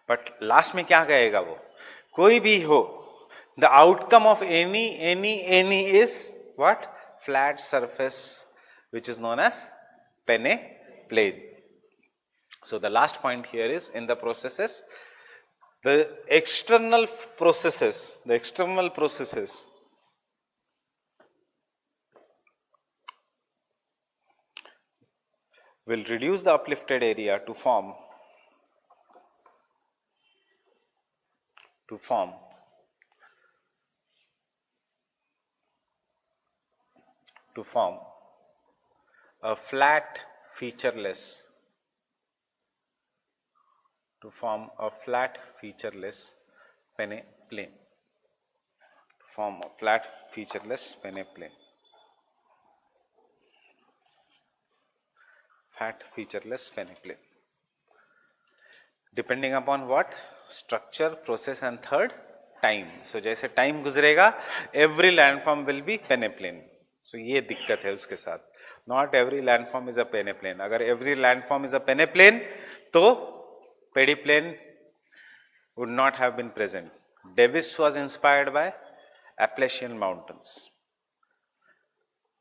but last में क्या कहेगा वो? कोई भी हो, the outcome of any is what? Flat surface which is known as peneplain. So the last point here is, in the processes, the external processes will reduce the uplifted area to form to form a flat featureless peneplane. Form a flat featureless peneplane. Flat featureless peneplane. Depending upon what? Structure, process and third time. So जैसे time गुजरेगा every landform will be peneplane. So ये दिक्कत है उसके साथ. Not every landform is a peneplane. अगर every landform is a peneplane तो peneplane would not have been present. Davis was inspired by Appalachian Mountains.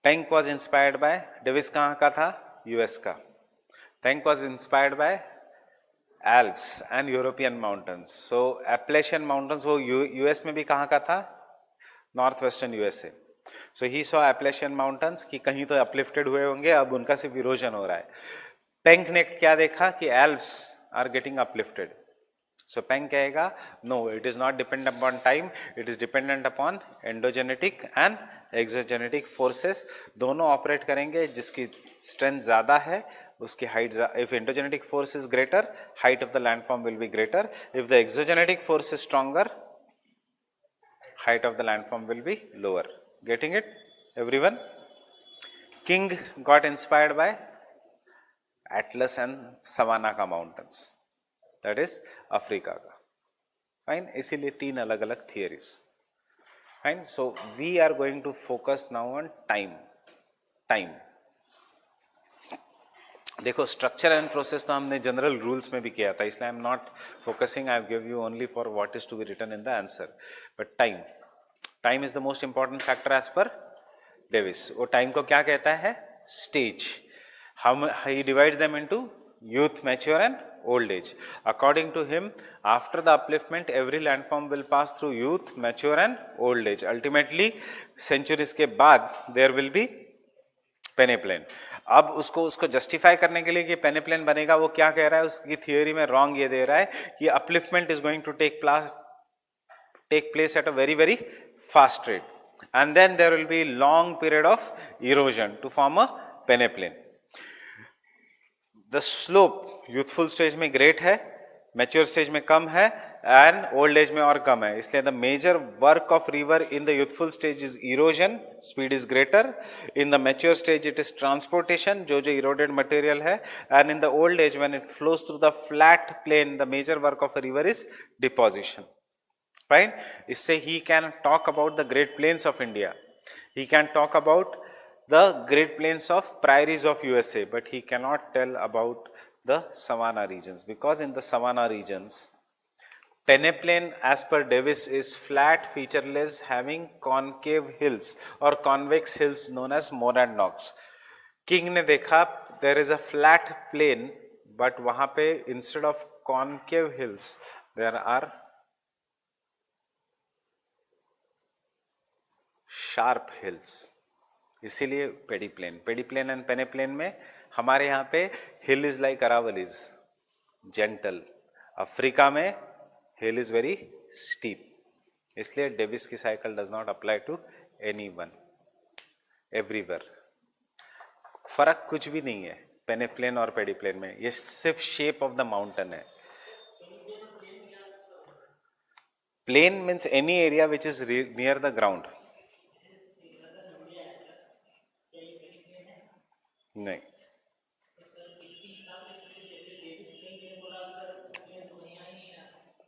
Penck was inspired by, Davis कहाँ का था? US का. Penck was inspired by Alps and European mountains. So Appalachian mountains वो US में भी कहाँ का था? Northwestern USA. So he saw Appalachian mountains कि कहीं तो uplifted हुए होंगे, अब उनका सिर्फ erosion हो रहा है. Penck ने क्या देखा कि Alps are getting uplifted. So Penck कहेगा no, it is not dependent upon time, it is dependent upon endogenetic and exogenetic forces. दोनों ऑपरेट करेंगे, जिसकी स्ट्रेंथ ज़्यादा है उसकी height. if endogenetic force is greater, height of the landform will be greater. If the exogenetic force is stronger, height of the landform will be lower. Getting it, everyone? King got inspired by Atlas and Savannah का mountains, that is Africa का. Fine, इसीलिए तीन अलग अलग theories. Fine, so we are going to focus now on time. देखो structure and process तो हमने general rules में भी किया था, इसलिए I am not focusing, I give you only for what is to be written in the answer. But time is the most important factor as per Davis. वो time को क्या कहता है? Stage. He divides them into youth, mature and old age. According to him, after the upliftment every landform will pass through youth, mature and old age. Ultimately centuries के बाद there will be peneplain. अब उसको justify करने के लिए कि पेनेप्लेन बनेगा, वो क्या कह रहा है? उसकी थियोरी में रॉन्ग ये दे रहा है कि upliftment is going to take place at a very very fast rate and then there will be long period of erosion to form a peneplain. The slope youthful stage में great है, mature stage में कम है and old age में और कम है. इसलिए the major work of river in the youthful stage is erosion, speed is greater. In the mature stage it is transportation, जो इरोडेड मटेरियल है. And in the old age when it flows through the flat plain, the major work of a river is deposition. Fine, इससे he can talk about the great plains of India, he can talk about the great plains of prairies of USA, but he cannot tell about the savanna regions, because in the savanna regions peneplain as per Davis is flat, featureless, having concave hills or convex hills known as monadnocks. King ने देखा there is a flat plain, but वहां पे instead of concave hills there are sharp hills. इसीलिए पेडीप्लेन and पेनेप्लेन में हमारे यहाँ पे hill is like Aravallis, gentle. Africa में हिल इज वेरी स्टीप. इसलिए डेविस की cycle does not apply to anyone everywhere. फर्क कुछ भी नहीं है पेनेप्लेन और पेडीप्लेन में, ये सिर्फ शेप ऑफ द माउंटेन है. Plain means any area which is near the ground. नहीं,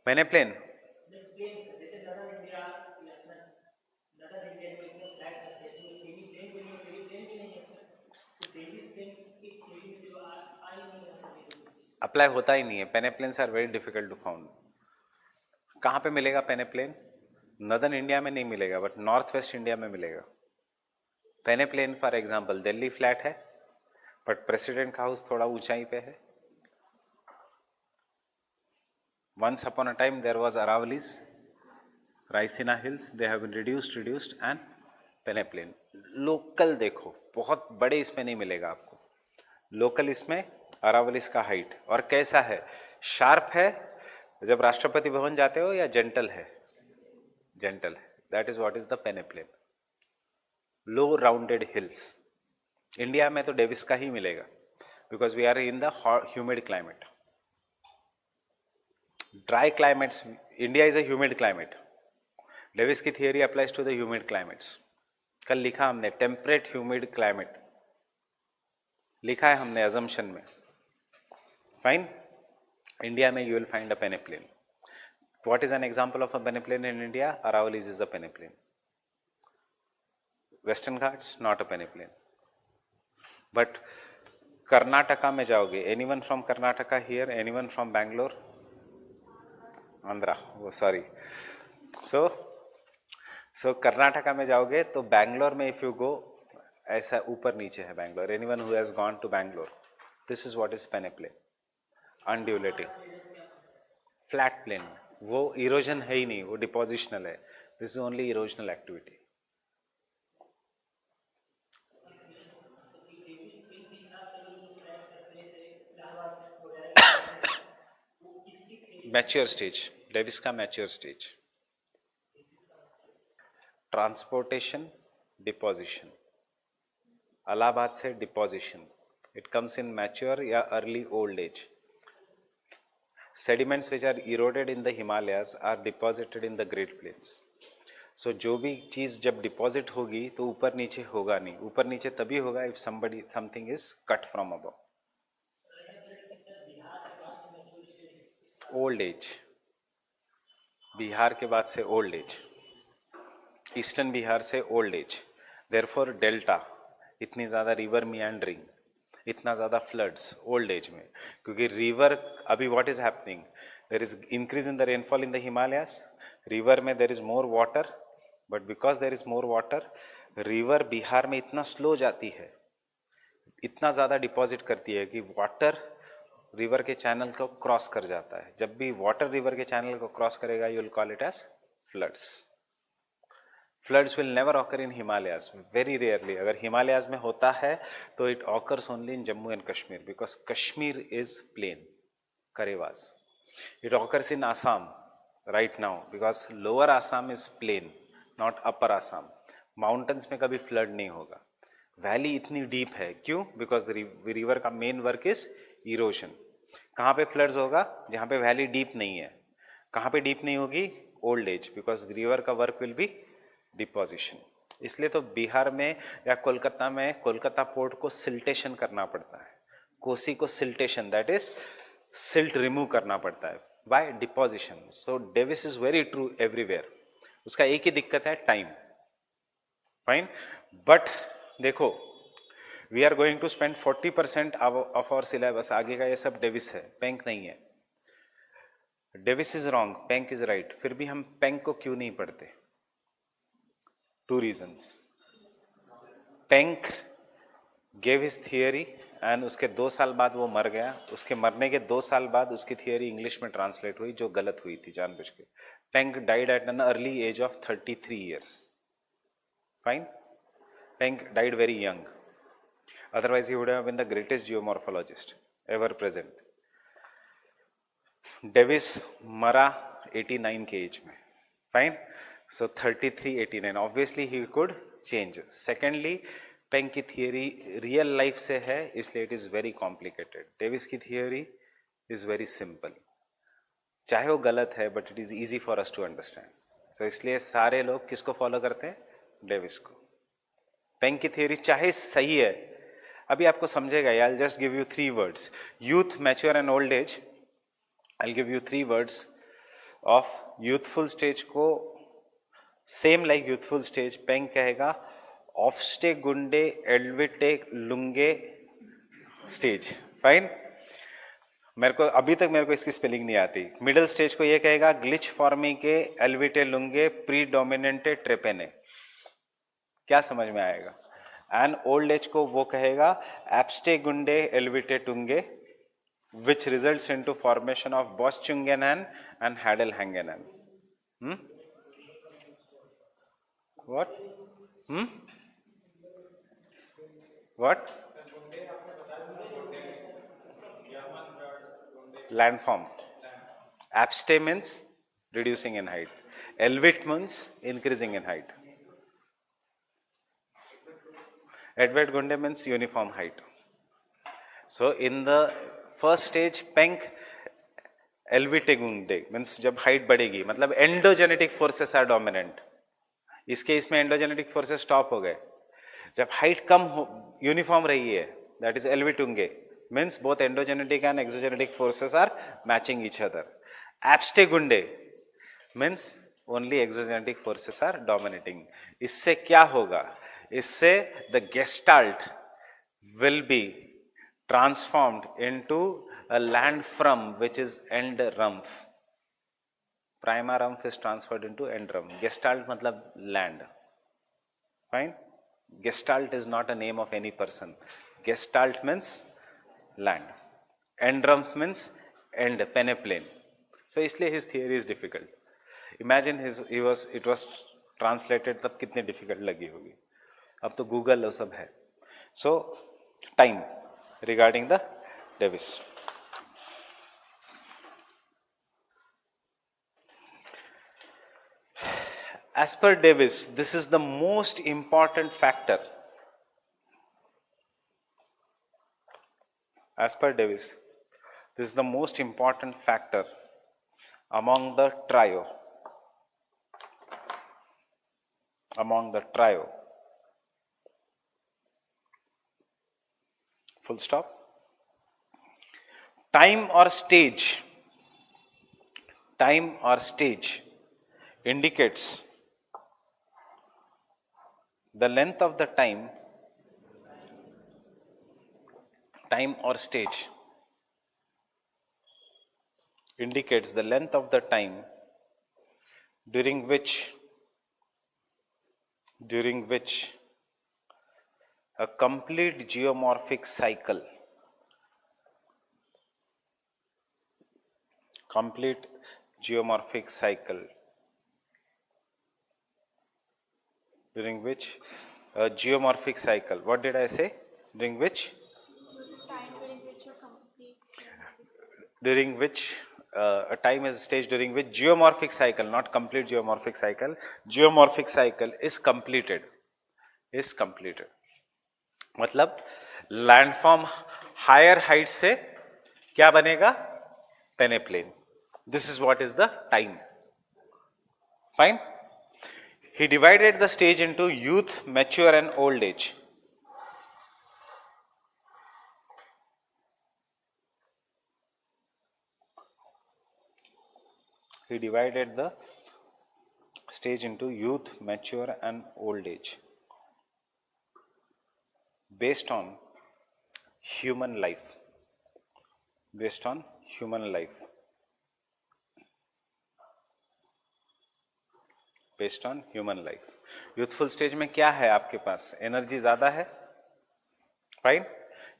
पेनेप्लेन अप्लाई होता ही नहीं है. Peneplains are very difficult to found. कहाँ पे मिलेगा पेनेप्लेन? नॉर्दर्न इंडिया में नहीं मिलेगा, बट नॉर्थ वेस्ट इंडिया में मिलेगा. पेनेप्लेन फॉर एग्जांपल दिल्ली फ्लैट है, बट प्रेसिडेंट हाउस थोड़ा ऊंचाई पे है. Once upon a time there was Aravallis, Raisina hills, they have been reduced and peneplain. Local देखो, बहुत बड़े इसमें नहीं मिलेगा आपको. लोकल इसमें अरावलिस का हाइट और कैसा है? शार्प है जब राष्ट्रपति भवन जाते हो, या जेंटल है? जेंटल है. That is what is the peneplain. Low rounded hills. India में तो डेविस का ही मिलेगा because we are in the humid climate. Dry climates, India is a humid climate. Davis की theory applies to the humid climates. कल लिखा हमने temperate humid climate, लिखा है हमने अजम्पशन में। फाइन। इंडिया में you will find a peneplain. What is an example of a peneplain in India? Aravallis is a peneplain. Western Ghats not a peneplain. But Karnataka में जाओगे, anyone from Karnataka here? Anyone from Bangalore? Andhra, वो sorry. सो कर्नाटका में जाओगे तो बैंगलोर में if you go, ऐसा ऊपर नीचे है Bangalore. Anyone who has gone to Bangalore, this is what is peneplain. Undulating flat plain, वो इरोजन है ही नहीं, वो डिपोजिशनल है। This is only erosional activity. Mature stage, Davis का mature stage. Transportation, deposition. Allahabad से deposition, it comes in mature या early old age. sediments which are eroded in the Himalayas are deposited in the Great Plains. So जो भी चीज जब deposit होगी तो ऊपर नीचे होगा नहीं। ऊपर नीचे तभी होगा if something is cut from above. Old age, Bihar के बाद से ओल्ड एज, ईस्टर्न बिहार से ओल्ड एज। देयरफॉर डेल्टा, इतनी ज्यादा रिवर मियांडरिंग, इतना ज्यादा फ्लड्स ओल्ड एज में, क्योंकि रिवर अभी what is happening, there is increase in the rainfall in the Himalayas. River में there is more water, but because there is more water, river Bihar में इतना स्लो जाती है, इतना ज्यादा डिपॉजिट करती है कि वाटर रिवर के चैनल को क्रॉस कर जाता है। जब भी वाटर रिवर के चैनल को क्रॉस करेगा, you will call it as floods. Floods will never occur in Himalayas, very rarely. अगर हिमालयाज में होता है तो it occurs only in Jammu and Kashmir, because Kashmir is plain, Karewas. It occurs in Assam right now because lower Assam is plain, not upper Assam. Mountains में कभी flood नहीं होगा। Valley इतनी डीप है, क्यों? बिकॉज रिवर का मेन वर्क इज इरोजन। कहाँ पे फ्लड्स होगा? जहाँ पे वैली डीप नहीं है। कहाँ पे डीप नहीं होगी? ओल्ड एज, बिकॉज रिवर का वर्क विल बी डिपोजिशन। इसलिए तो बिहार में या कोलकाता में कोलकाता पोर्ट को सिल्टेशन करना पड़ता है। कोसी को siltation, that is silt remove करना पड़ता है by deposition. So Davis is very true everywhere. उसका एक ही दिक्कत है, टाइम। फाइन। बट देखो, we are going to spend 40% of our syllabus, आगे का ये सब डेविस है, पेंक नहीं है। Davis is wrong, Penck is right. फिर भी हम पेंक को क्यों नहीं पढ़ते? Two reasons. Penck gave his theory and उसके 2 साल बाद वो मर गया। उसके मरने के 2 साल बाद उसकी थियरी इंग्लिश में ट्रांसलेट हुई, जो गलत हुई थी जानबूझ के। Penck died at an early age of 33 years. Fine. Penck died very young. Otherwise he would have been the greatest geomorphologist ever present. Davis मरा 89 के एज में। Fine. So 33, 89, obviously he could change. Secondly, Penck की theory real life से है, इसलिए it is very complicated. Davis की theory is very simple, चाहे वो गलत है but it is easy for us to understand. So इसलिए सारे लोग किसको फॉलो करते हैं? डेविस को। पेंक की थियरी चाहे सही है, अभी आपको समझेगा। I just give you 3 words, youth, mature and old age. I give you 3 words of youthful stage को। Same like youthful stage, Penck कहेगा ऑफस्टे गुंडे एल्विटे लुंगे स्टेज। फाइन। मेरे को अभी तक इसकी स्पेलिंग नहीं आती। मिडिल स्टेज को ये कहेगा ग्लिच फॉर्मी के एल्विटे लुंगे प्रीडोमिनेंटे ट्रेपेने। क्या समझ में आएगा? एंड ओल्ड एज को वो कहेगा एब्स्टे गुंडे एल्विटे टुंगे, which results into formation of बॉस्चुंगेनन एंड हैडल हैंगेनन। What? What? Landform. Abste means reducing in height. Elevate means increasing in height. Edward Gunde means uniform height. So in the first stage, Penck Elvite Gunde means जब height बढ़ेगी, मतलब endogenetic forces are dominant. इस केस में endogenetic forces stop हो गए. जब height कम यूनिफॉर्म रही है, दैट इज एल्विटुंगे, means both endogenetic and exogenetic forces are matching each other. एब्स्टे गुंडे means only exogenetic forces are dominating. इससे क्या होगा? इससे the gestalt will be transformed into a land from which is end rumph. Prima rumph is transferred into end rumph. Gestalt matlab land. Fine. Gestalt is not a name of any person. Gestalt means land. End rumph means end peneplain. So इसलिए his theory is difficult. Imagine it was translated तब कितनी difficult लगी होगी. अब तो Google वो सब है. So time regarding the Davis. As per Davis, this is the most important factor. As per Davis, this is the most important factor among the trio. Among the trio. Full stop. Time or stage indicates the length of the time or stage indicates the length of the time during which a complete geomorphic cycle during which a geomorphic cycle, what did I say? During which a time is a stage during which geomorphic cycle, not complete geomorphic cycle, geomorphic cycle is completed. मतलब landform higher height से क्या बनेगा? Peneplain. This is what is the time. Fine. He divided the stage into youth, mature and old age. He divided the stage into youth, mature and old age based on human life. Based on human life. Based on human life. Youthful stage में क्या है आपके पास? Energy ज्यादा है. Fine.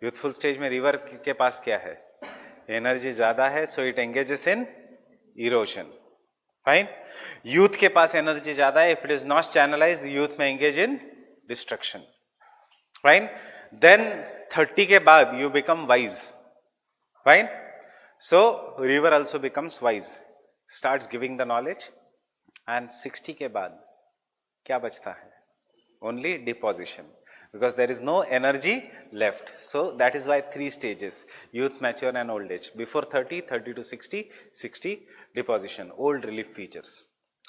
Youthful stage में river के पास क्या है? एनर्जी ज्यादा है, so it engages in erosion. Fine. Youth के पास एनर्जी ज्यादा है, if it is not channelized youth में engage in destruction. Fine. Then 30 के बाद you become wise. Fine. So river also becomes wise, starts giving the knowledge. And 60 के बाद क्या बचता है? Only deposition, because there is no energy left. So that is why 3 stages: youth, mature and old age. Before 30, 30 to 60, 60 deposition, old relief features.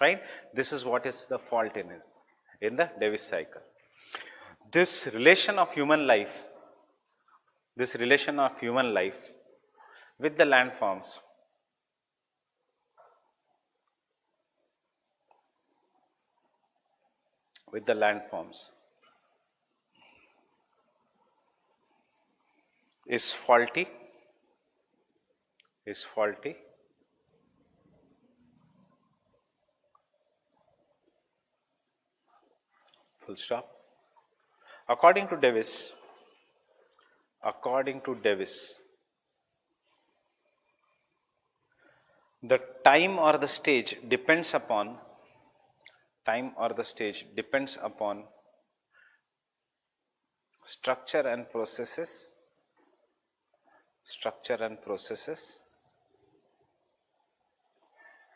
Right? This is what is the fault in it, in the Davis cycle. This relation of human life with the landforms is faulty. Full stop. According to Davis, the time or the stage depends upon structure and processes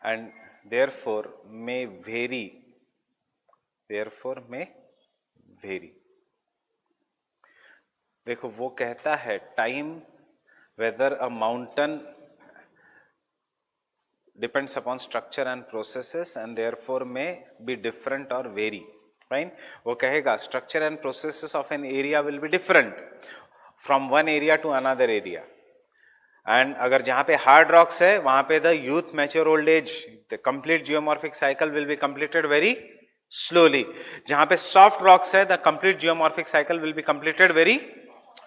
and therefore may vary. देखो वो कहता है time whether a mountain depends upon structure and processes and therefore may be different or vary, right? वो कहेगा structure and processes of an area will be different from one area to another area. And अगर जहां पे hard rocks है वहां पे the youth mature old age the complete geomorphic cycle will be completed very slowly. जहां पे soft rocks है the complete geomorphic cycle will be completed very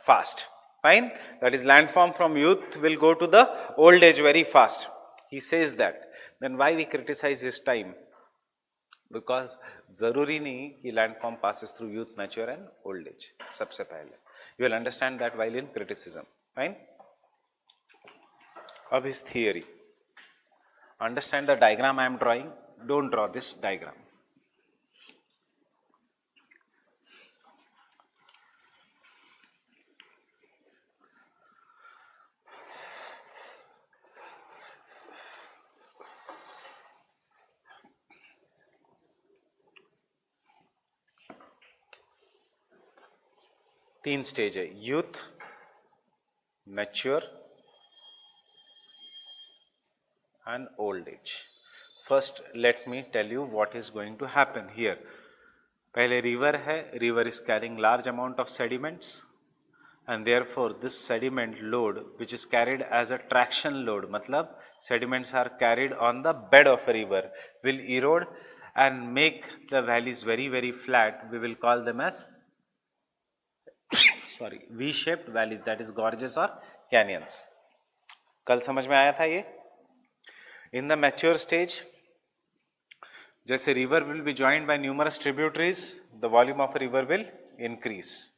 fast. Fine, that is landform from youth will go to the old age very fast. He says that. Then why we criticize his time? Because जरूरी नहीं कि landform passes through youth, mature and old age. सबसे पहले you will understand that while in criticism. Fine. Of his theory. Understand the diagram I am drawing. Don't draw this diagram. तीन stage है, youth, mature and old age. First let me tell you what is going to happen here. पहले river है, river is carrying large amount of sediments and therefore this sediment load which is carried as a traction load, मतलब sediments are carried on the bed of a river, will erode and make the valleys very flat. We will call them as sorry V-shaped valleys, that is gorges or canyons. कल समझ में आया था ये? In the mature stage, जैसे river will be joined by numerous tributaries, the volume of a river will increase.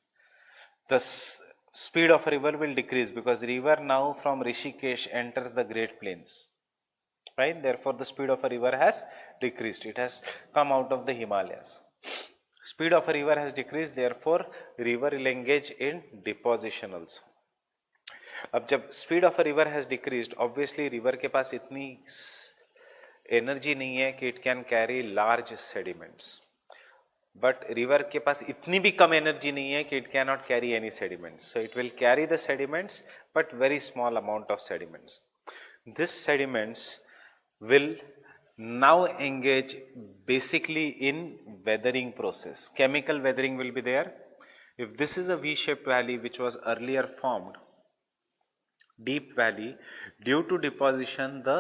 The speed of a river will decrease because river now from Rishikesh enters the Great Plains. Right? Therefore, the speed of a river has decreased. It has come out of the Himalayas. Speed of a river has decreased. Therefore, river will engage in deposition also. अब जब speed of a river has decreased, obviously river के पास इतनी energy नहीं है कि it can carry large sediments, but river के पास इतनी भी कम एनर्जी नहीं है कि it can not carry any sediments. So it will carry the sediments but very small amount of sediments. This sediments will now engage basically in weathering process. Chemical weathering will be there. If this is a V-shaped valley which was earlier formed, deep valley, due to deposition the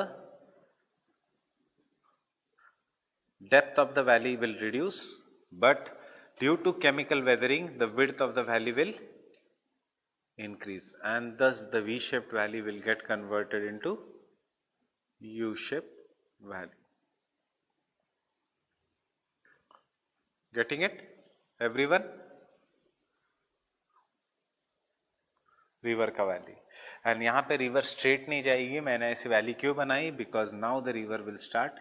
depth of the valley will reduce, but due to chemical weathering the width of the valley will increase, and thus the V-shaped valley will get converted into U-shaped valley. Getting it everyone? River का valley, and यहाँ पे river straight नहीं जाएगी. मैंने ऐसी valley क्यों बनाई? Because now the river will start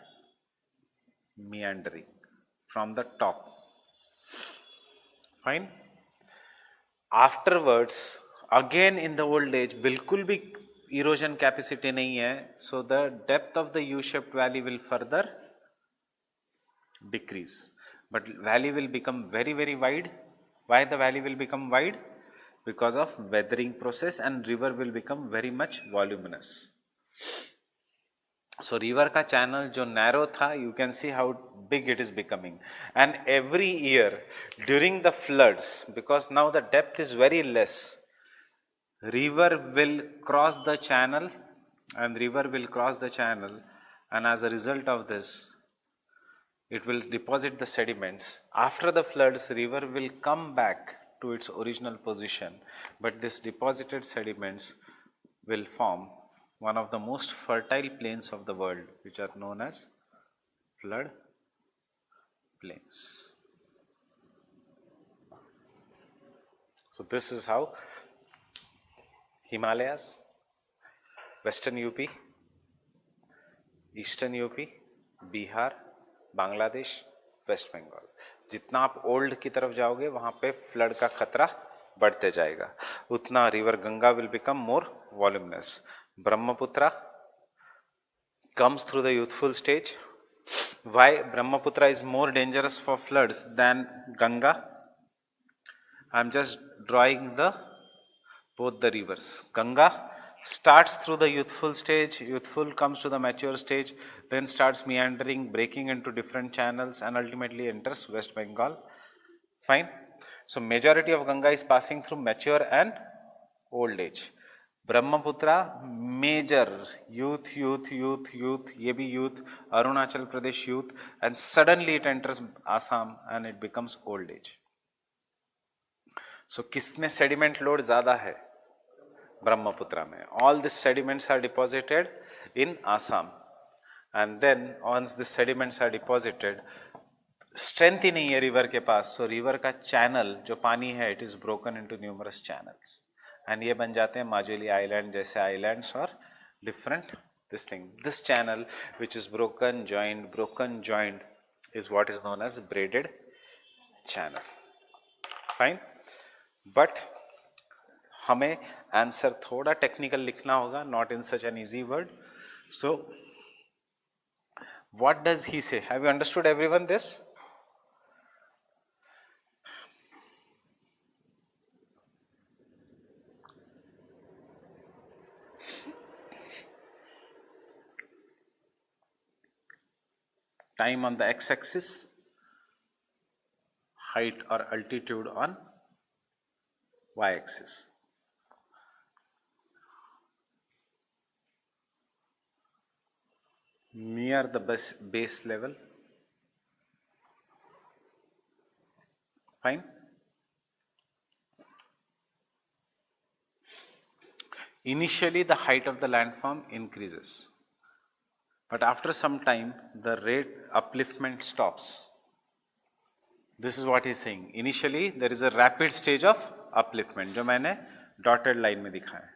meandering from the top. Fine. Afterwards, again in the old age, बिल्कुल भी erosion capacity नहीं है, so the depth of the U-shaped valley will further decrease, but valley will become very wide. Why the valley will become wide? Because of weathering process, and river will become very much voluminous. So river का channel जो narrow था, you can see how big it is becoming, and every year during the floods, because now the depth is very less, river will cross the channel, and as a result of this it will deposit the sediments. After the floods, river will come back to its original position, but this deposited sediments will form one of the most fertile plains of the world, which are known as flood plains. So this is how Himalayas, Western UP, Eastern UP, Bihar, Bangladesh, west Bengal, जितना आप old की तरफ जाओगे वहां पे flood का खतरा बढ़ते जाएगा, उतना river Ganga will become more voluminous. Brahmaputra comes through the youthful stage. Why Brahmaputra is more dangerous for floods than Ganga? I am just drawing the both the rivers. Ganga starts through the youthful stage, youthful comes to the mature stage, then starts meandering, breaking into different channels, and ultimately enters West Bengal. Fine. So majority of Ganga is passing through mature and old age. Brahmaputra, major youth, ये भी youth, Arunachal Pradesh youth, and suddenly it enters Assam and it becomes old age. So किसमें sediment load ज़्यादा है? Brahmaputra में. All these sediments are deposited in Assam, and then once the sediments are deposited, strength ही नहीं है river के पास, so river का channel जो पानी है, it is broken into numerous channels, and ये बन जाते हैं माजुली island जैसे islands और different this thing. This channel which is broken joined is what is known as braided channel. Fine, but हमें आंसर थोड़ा टेक्निकल लिखना होगा, not in such an easy word. So what does he say? Have you understood everyone this? Time on the x axis, height और altitude on y axis. Near the base level. Fine. Initially the height of the landform increases, but after some time the rate upliftment stops. This is what he is saying. Initially there is a rapid stage of upliftment जो मैंने dotted line में दिखाया.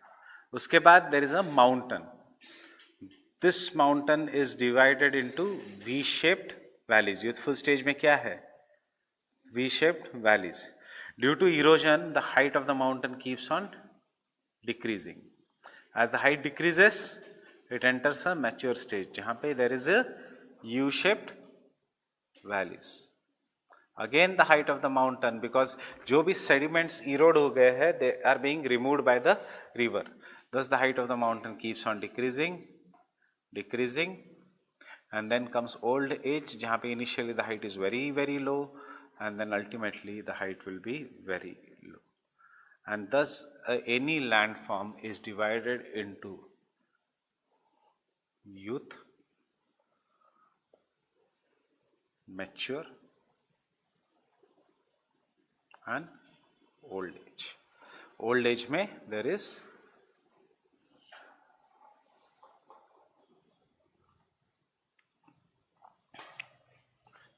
उसके बाद there is a mountain. This mountain is divided into V-shaped valleys. Youthful stage में क्या है? V-shaped valleys. Due to erosion, the height of the mountain keeps on decreasing. As the height decreases, it enters a mature stage, जहाँ पे there is a U-shaped valleys. Again the height of the mountain, because जो भी sediments erode हो गए हैं, they are being removed by the river. Thus the height of the mountain keeps on decreasing, and then comes old age, जहाँ पे initially the height is very low, and then ultimately the height will be very low. And thus any landform is divided into youth, mature, and old age. Old age में there is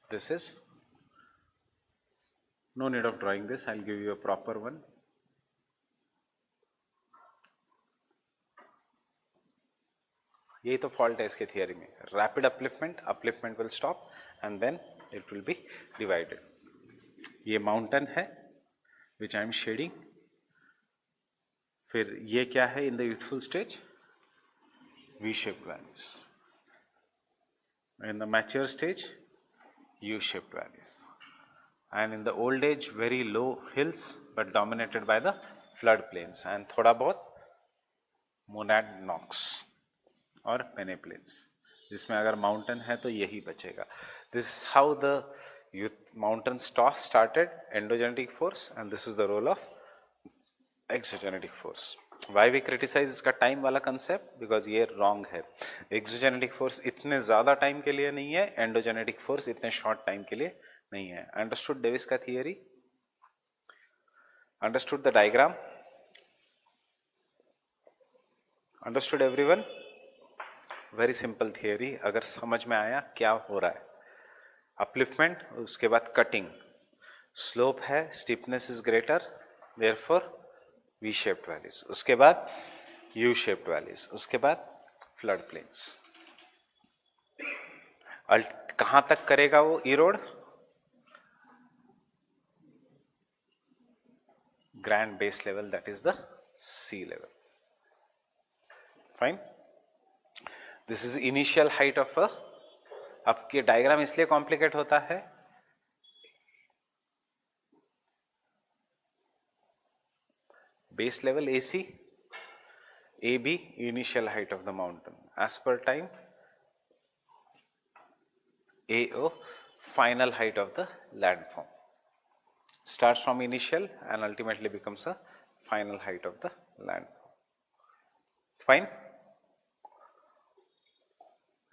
this is no need of drawing this, I'll give you a proper one. यही तो fault है इसके theory में. Rapid upliftment will stop and then it will be divided. ये mountain है which I am shading. फिर ये क्या है in the youthful stage? V shaped valleys. In the mature stage U shaped valleys. And in the old age very low hills but dominated by the flood plains and थोड़ा बहुत Monod Knox और पेनेप्लेन्स, जिसमें अगर mountain है तो यही बचेगा. This is how the mountain started, endogenetic force, and this is the role of exogenetic force. Why we criticize इसका टाइम वाला कंसेप्ट? बिकॉज ये रॉन्ग है. एक्सोजेनेटिक फोर्स इतने ज़्यादा टाइम के लिए नहीं है, एंडोजेनेटिक फोर्स इतने शॉर्ट टाइम के लिए नहीं है. अंडरस्टूड डेविस का theory? Understood the diagram? Understood everyone? Very simple theory. अगर समझ में आया क्या हो रहा है. अपलिफ्टमेंट, उसके बाद कटिंग, स्लोप है, steepness is greater, therefore we shaped valleys, उसके बाद यू शेप्ड वैलीज, उसके बाद फ्लड प्लेन्स. कहां तक करेगा वो erode? Grand base level, that is the sea level. Fine. This is initial height of a. आपके डायग्राम इसलिए कॉम्प्लिकेट होता है, base level AC, AB initial height of the mountain, as per time AO final height of the landform. Starts from initial and ultimately becomes a final height of the landform. Fine?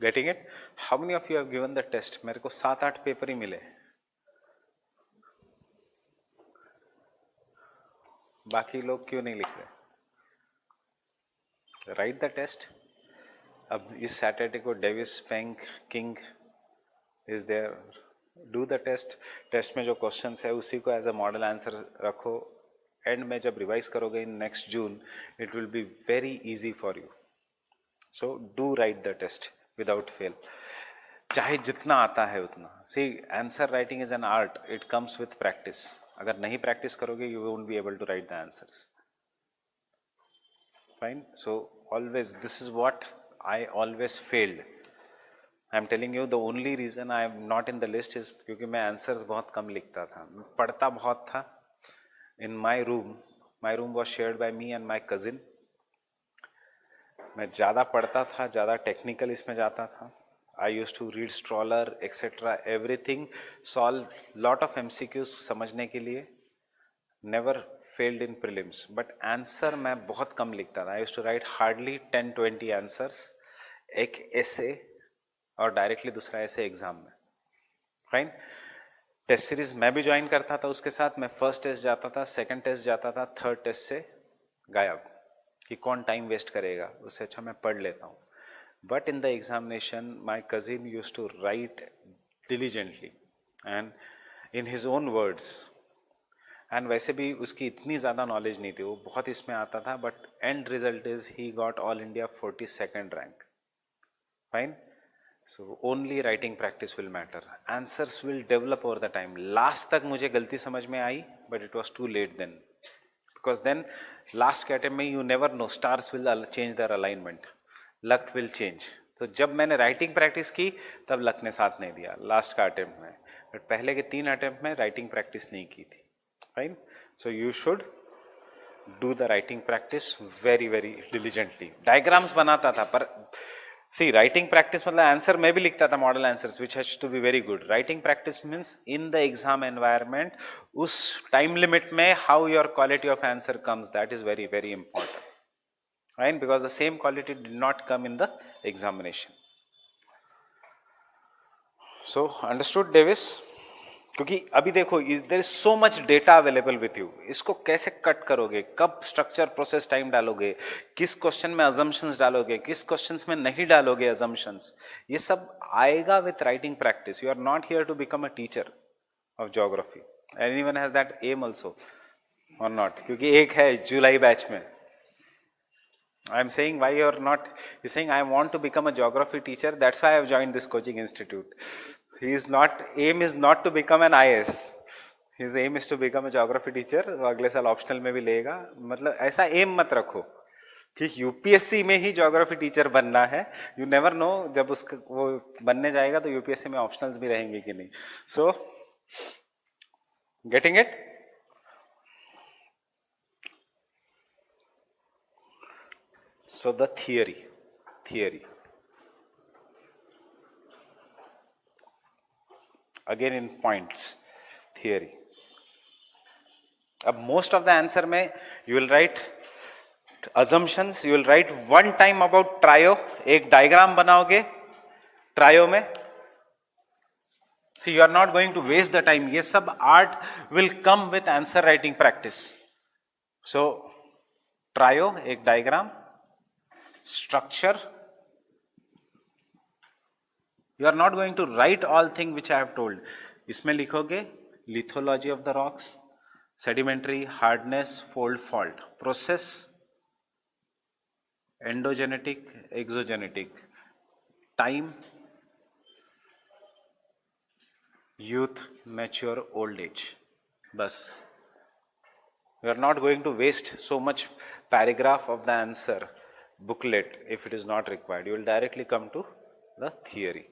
Getting it? How many of you have given the test? मेरे को 7-8 paper ही मिले, बाकी लोग क्यों नहीं लिख रहे? Write the test. अब इस सैटरडे को Davis, Penck, King is there. Do the test. Test में जो क्वेश्चंस है उसी को एज अ मॉडल आंसर रखो. एंड में जब रिवाइज करोगे in next June, it will be very easy for you. So do write the test without fail, चाहे जितना आता है उतना. See, answer writing is an art, it comes with practice. अगर नहीं प्रैक्टिस करोगे you won't be able to write the answers. Fine. So always, this is what I always failed. I am telling you the only reason I am not in the list is क्योंकि मैं answers बहुत कम लिखता था, पढ़ता बहुत था. In my room was shared by me and my cousin. मैं ज़्यादा पढ़ता था, ज़्यादा टेक्निकल इसमें जाता था. I used to read Stroller, etc. everything, solve lot of MCQs समझने के लिए. Never failed in prelims, but answer मैं बहुत कम लिखता था. I used to write hardly 10-20 answers, एक essay और डायरेक्टली दूसरा essay एग्जाम में. फाइन. टेस्ट सीरीज मैं भी ज्वाइन करता था उसके साथ. मैं फर्स्ट टेस्ट जाता था, सेकंड टेस्ट जाता था, थर्ड टेस्ट से गायब, कि कौन टाइम वेस्ट करेगा, उससे अच्छा मैं पढ़ लेता हूँ. But in the examination my cousin use to write diligently and in his own words. And वैसे भी उसकी इतनी ज़्यादा नॉलेज नहीं थी, वो बहुत इसमें आता था. But end result is he got all India 42nd rank. Fine. So only writing practice will matter. Answers will develop over the time. Last तक मुझे गलती समझ में आई, but it was too late then, because then last के attempt में you never know, stars will change their alignment, luck will change. तो जब मैंने राइटिंग प्रैक्टिस की तब लक ने साथ नहीं दिया लास्ट का अटेम्प्ट में, बट पहले के 3 अटेम्प्ट में राइटिंग प्रैक्टिस नहीं की थी. Fine. So you should do the writing practice very diligently. Diagrams बनाता था, पर see, writing practice मतलब आंसर मैं भी लिखता था, model answers, which has to be very good. Writing practice means in the exam environment, उस time limit में how your quality of answer comes, that is very important. Right? Because the same quality did not come in the examination. So understood, Davis? क्योंकि अभी देखो, there is so much data available with you. इसको कैसे cut करोगे, कब structure process time डालोगे, किस question में अजम्पशंस डालोगे, किस क्वेश्चंस में नहीं डालोगे अजम्पशंस, ये सब आएगा with writing practice. You are not here to become a teacher of geography. Anyone has that M also और नॉट? क्योंकि एक है जुलाई बैच में. I am saying why you are not. He is saying I want to become a geography teacher. That's why I have joined this coaching institute. He is not. Aim is not to become an IAS. His aim is to become a geography teacher. वो अगले साल optional में भी लेगा. मतलब ऐसा M मत रखो कि यूपीएससी में ही ज्योग्राफी टीचर बनना है. यू नेवर नो, जब उसका वो बनने जाएगा तो यूपीएससी में ऑप्शनल्स भी रहेंगे कि नहीं. So getting it. So the theory. Again in points, theory. अब most of the answer में you will write assumptions, you will write one time about trio, एक diagram बनाओगे trio में. See, you are not going to waste the time. ये सब art will come with answer writing practice. So trio, एक diagram, structure. You are not going to write all things which I have told. इसमें लिखोगे lithology of the rocks, sedimentary, hardness, fold, fault, process, endogenetic, exogenetic, time, youth, mature, old age. बस. You are not going to waste so much paragraph of the answer booklet if it is not required. You will directly come to the theory.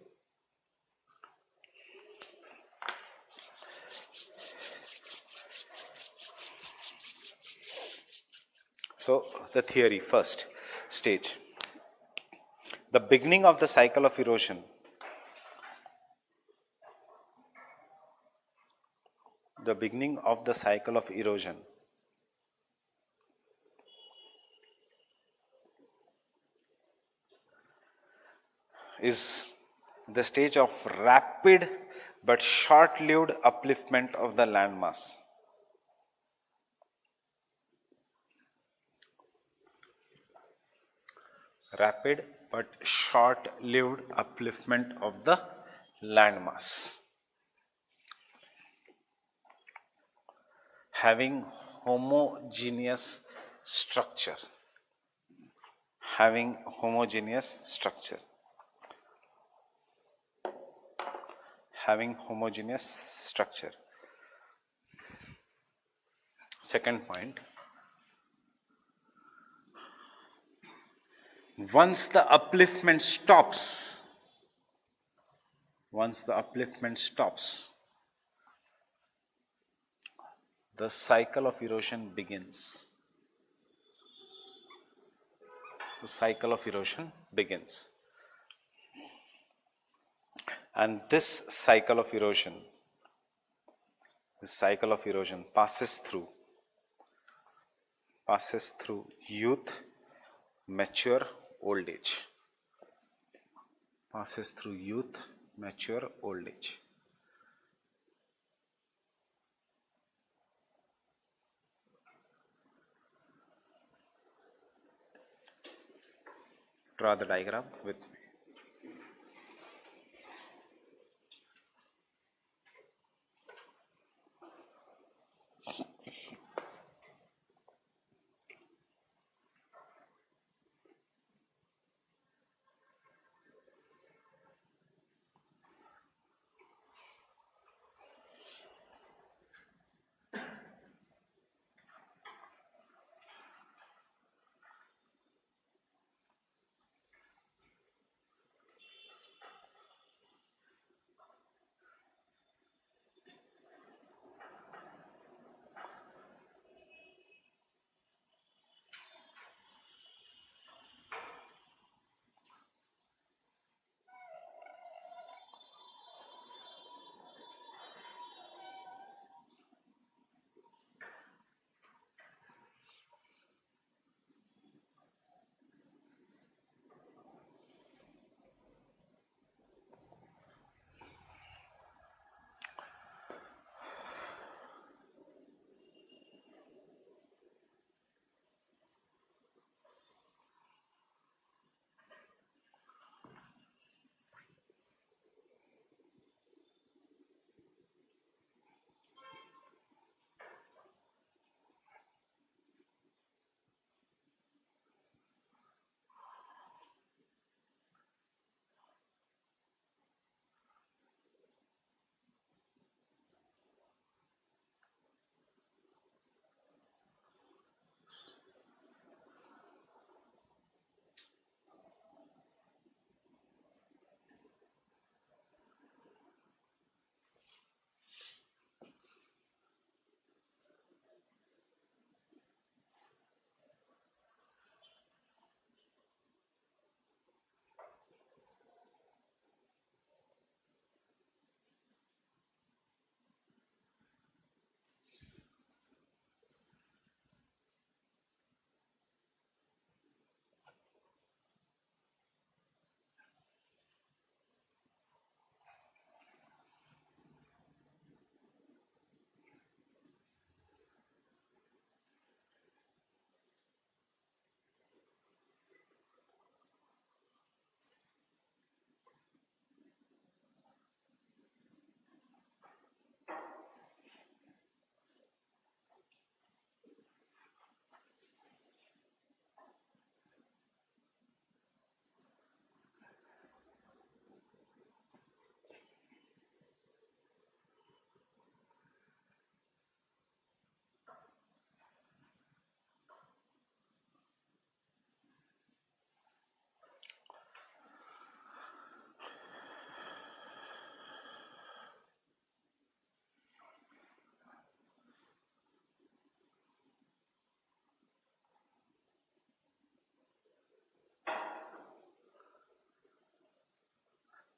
So the theory, first stage, the beginning of the cycle of erosion. The beginning of the cycle of erosion is the stage of rapid but short-lived upliftment of the landmass. Rapid but short-lived upliftment of the landmass, having homogeneous structure. Having homogeneous structure. Having homogeneous structure. Second point, once the upliftment stops, the cycle of erosion begins. The cycle of erosion begins. And this cycle of erosion passes through youth, mature, old age. Passes through youth, mature, old age. Draw the diagram with me.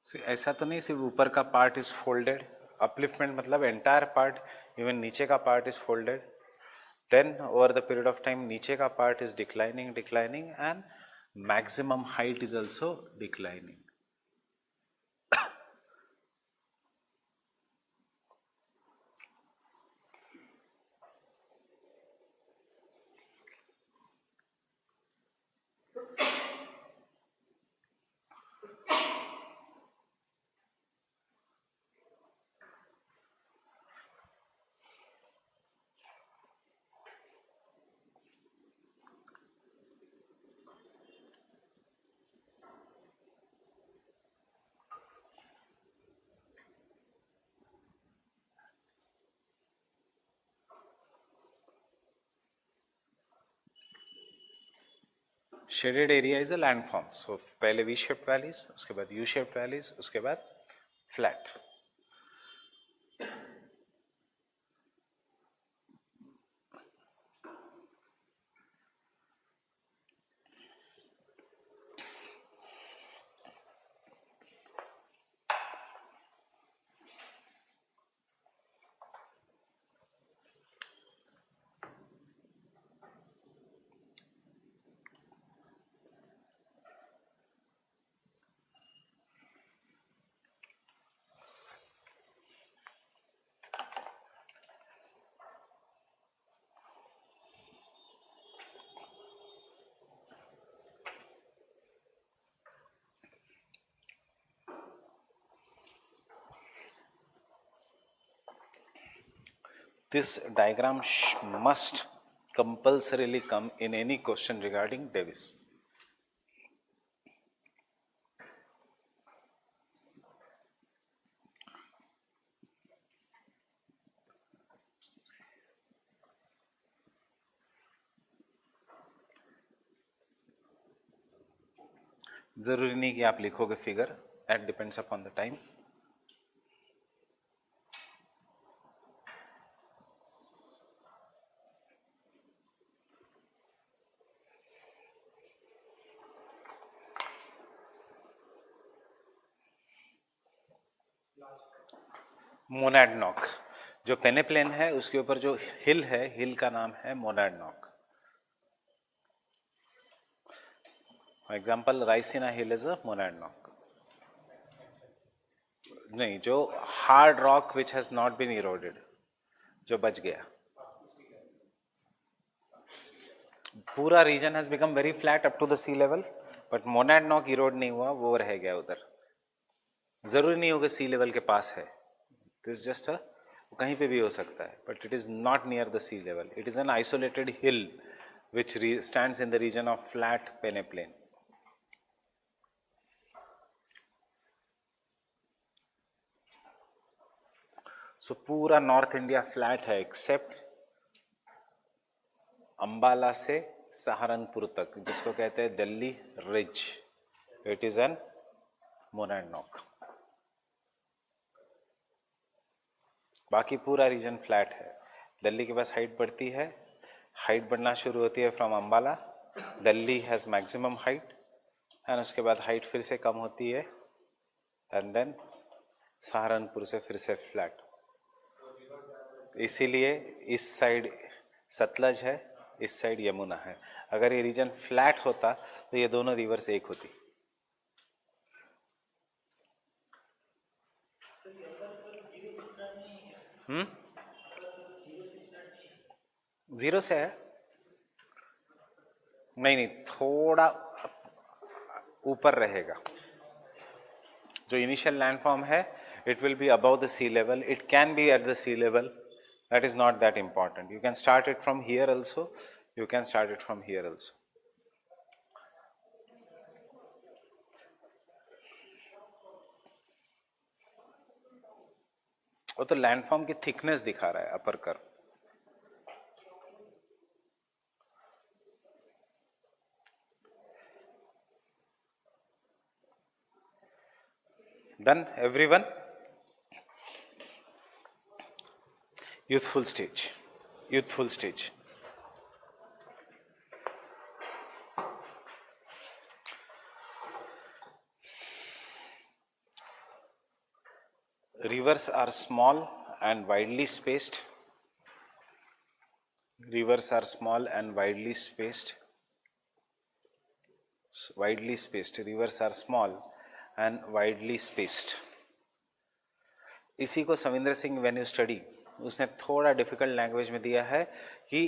ऐसा तो नहीं सिर्फ ऊपर का part is folded, upliftment मतलब entire part, even नीचे का part is folded, then over the period of time नीचे का part is declining and maximum height is also declining. Shaded area is a landform. So पहले we shaped valleys, उसके बाद you shaped valleys, उसके बाद flat. This diagram must compulsorily come in any question regarding Davis. जरूरी नहीं कि आप लिखोगे figure, that depends upon the time. मोनैडनॉक, जो पेनेप्लेन है उसके ऊपर जो हिल है, हिल का नाम है monadnock. For example Raisina hill is a monadnock. नहीं, जो hard rock which has not been eroded, जो बच गया. पूरा region has become very flat up to the sea level, but monadnock erode नहीं हुआ, वो रह गया उधर. जरूरी नहीं होगा सी लेवल के पास है, दिस जस्ट अ, कहीं पे भी हो सकता है, but it is not near the sea level. It is an isolated hill which stands in the region of flat peneplain. So पूरा नॉर्थ इंडिया फ्लैट है एक्सेप्ट अंबाला से सहारनपुर तक, जिसको कहते हैं Delhi ridge. It is an monadnock. बाकी पूरा reason flat है. दिल्ली के पास हाइट बढ़ती है, हाइट बढ़ना शुरू होती है from Ambala, Delhi has maximum height, and उसके बाद हाइट फिर से कम होती है, एंड देन सहारनपुर से फिर से फ्लैट. इसीलिए इस साइड सतलज है, इस साइड यमुना है. अगर ये रीजन फ्लैट होता तो ये दोनों रिवर्स एक होती. जीरो से है? नहीं नहीं, थोड़ा ऊपर रहेगा. जो इनिशियल लैंडफॉर्म है it will be above the sea level, it can be at the sea level, that is not that important. You can start it from here also, you can start it from here also. वो तो landform की thickness दिखा रहा है अपर कर. Done everyone? Youthful stage. Youthful stage. rivers are small and widely spaced. Rivers are small and widely spaced. Widely spaced. Rivers are small and widely spaced. इसी को Savinder Singh when you study उसने थोड़ा difficult language में दिया है कि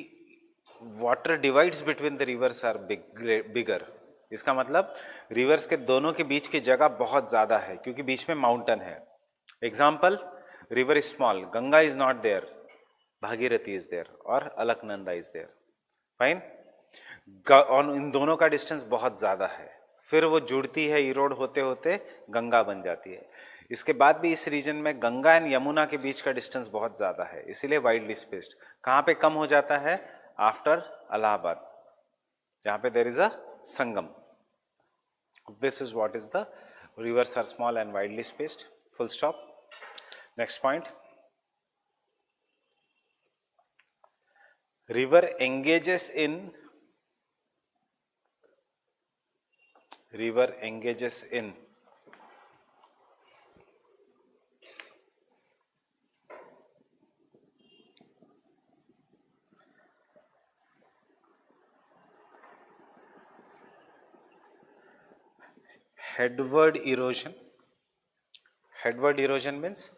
water divides between the rivers are bigger. इसका मतलब रिवर्स के दोनों के बीच की जगह बहुत ज्यादा है क्योंकि बीच में माउंटेन है. Example, river is small, Ganga is not there, Bhagirathi is there और अलकनंदा इज देयर. फाइन. और इन दोनों का डिस्टेंस बहुत ज्यादा है, फिर वो जुड़ती है, इरोड होते होते गंगा बन जाती है. इसके बाद भी इस रीजन में गंगा एंड यमुना के बीच का डिस्टेंस बहुत ज्यादा है, इसीलिए वाइडली स्पेस्ड. कहां पे कम हो जाता है? आफ्टर इलाहाबाद, जहां पे there is a Sangam. This is what is the rivers are small and widely spaced. Full stop. Next point. River engages in headward erosion. Headward erosion means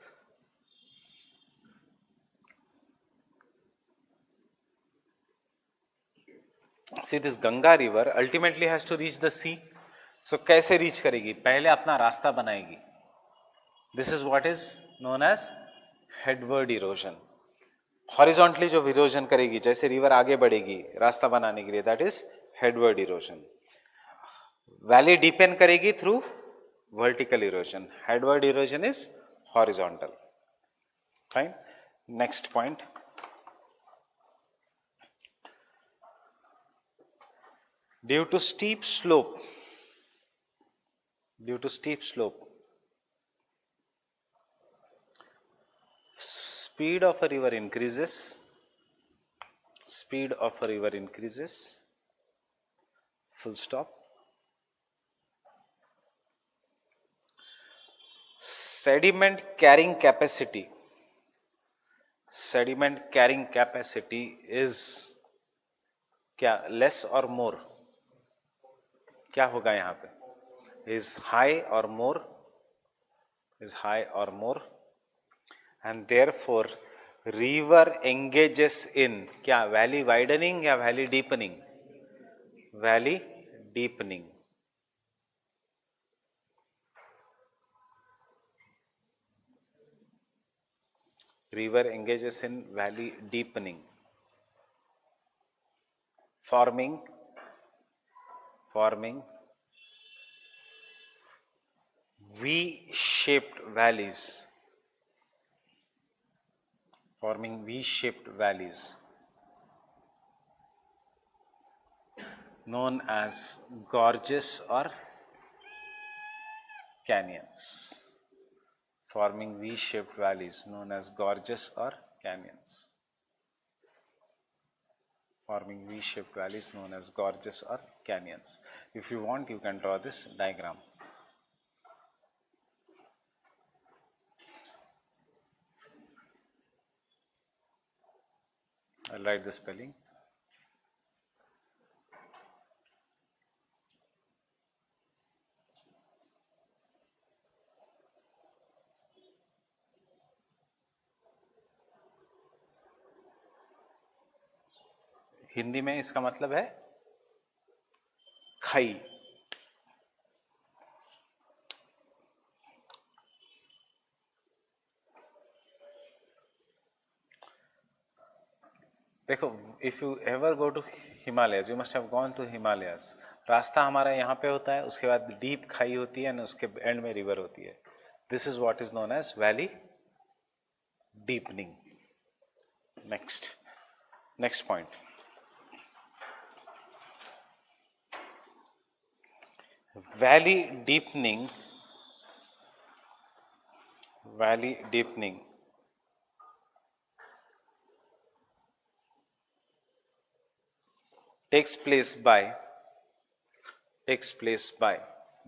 see this Ganga river ultimately has to reach the sea. So कैसे reach करेगी? पहले अपना रास्ता बनाएगी. This is what is known as headward erosion. Horizontally जो erosion करेगी, जैसे river आगे बढ़ेगी रास्ता बनाने के लिए, that is headward erosion. Valley deepen करेगी through vertical erosion. Headward erosion is horizontal. Fine. Next point. Due to steep slope, speed of a river increases. Full stop. Sediment carrying capacity is क्या? Less और मोर. क्या होगा यहां पे? is high or more, and therefore river engages in क्या? valley widening या valley deepening? valley deepening. River engages in valley deepening, forming V-shaped valleys. Known as gorges or canyons. Forming V-shaped valleys known as gorges or canyons. If you want, you can draw this diagram. I'll write the spelling. Hindi में इसका मतलब है खाई. देखो, if you ever go to Himalayas, you must have gone to Himalayas. रास्ता हमारा यहाँ पे होता है, उसके बाद डीप खाई होती है, उसके एंड में रिवर होती है. This is what is known as valley deepening. Next point. Valley deepening takes place by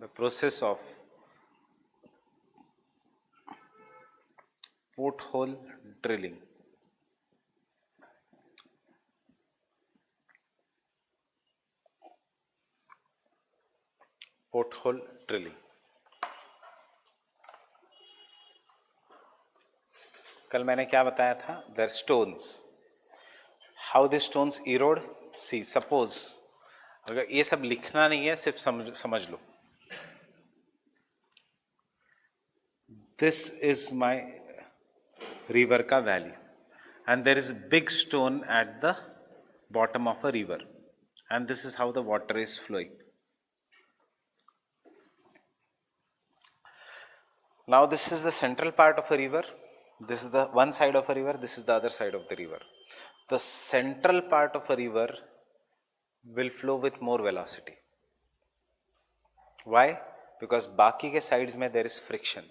the process of porthole drilling. Porthole drilling. कल मैंने क्या बताया था? There are stones. How the stones erode? See, suppose अगर ये सब लिखना नहीं है, सिर्फ समझ लो. This is my river का valley, and there is a big stone at the bottom of a river, and this is how the water is flowing. Now this is the central part of a river. This is the one side of a river. This is the other side of the river. The central part of a river will flow with more velocity. Why? Because बाकी के sides में there is friction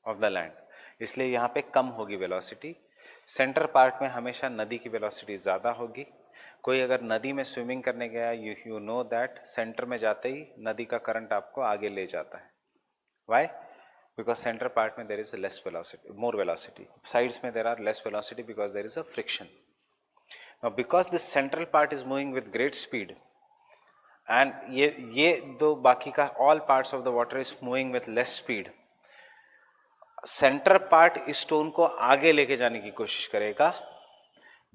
of the land. इसलिए यहाँ पे कम होगी velocity. Centre part में हमेशा नदी की वेलोसिटी ज़्यादा होगी. कोई अगर नदी में स्विमिंग करने गया, यू नो दैट सेंटर में जाते ही नदी का करंट आपको आगे ले जाता है. Why? Because center part में there is less velocity, more velocity. Sides में there are less velocity because there is a friction. Now because this central part is moving with great speed, and ये दो बाकी का all parts of the water is moving with less speed. Center part इस stone को आगे लेके जाने की कोशिश करेगा,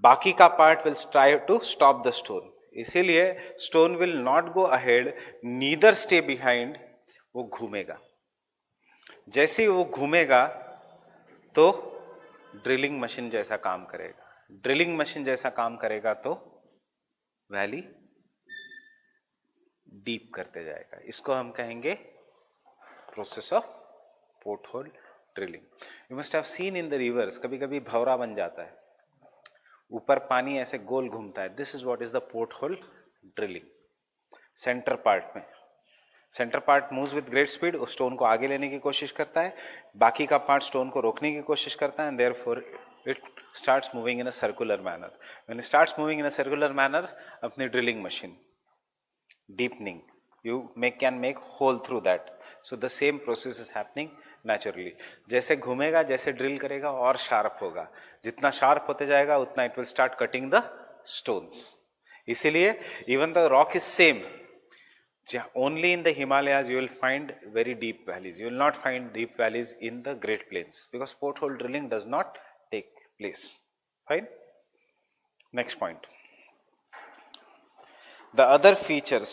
बाकी का part will try to stop the stone. इसीलिए stone will not go ahead, neither stay behind, वो घूमेगा. जैसे ही वो घूमेगा तो ड्रिलिंग मशीन जैसा काम करेगा. ड्रिलिंग मशीन जैसा काम करेगा तो वैली डीप करते जाएगा. इसको हम कहेंगे process of porthole drilling. You must have seen in the rivers, कभी कभी भंवरा बन जाता है, ऊपर पानी ऐसे गोल घूमता है. This is what is the porthole drilling. Center part में, center part moves with great speed, उस स्टोन को आगे लेने की कोशिश करता है, बाकी का पार्ट स्टोन को रोकने की कोशिश करता है, and therefore it starts moving in a circular manner. When it starts moving in a circular manner, अपनी drilling machine deepening, you can make hole through that. So the same process is happening naturally. जैसे घूमेगा, जैसे drill करेगा और sharp होगा, जितना sharp होते जाएगा उतना it will start cutting the stones. इसीलिए even the rock is same. Only in the Himalayas you will find very deep valleys. You will not find deep valleys in the Great Plains because porthole drilling does not take place. Fine. Next point. The other features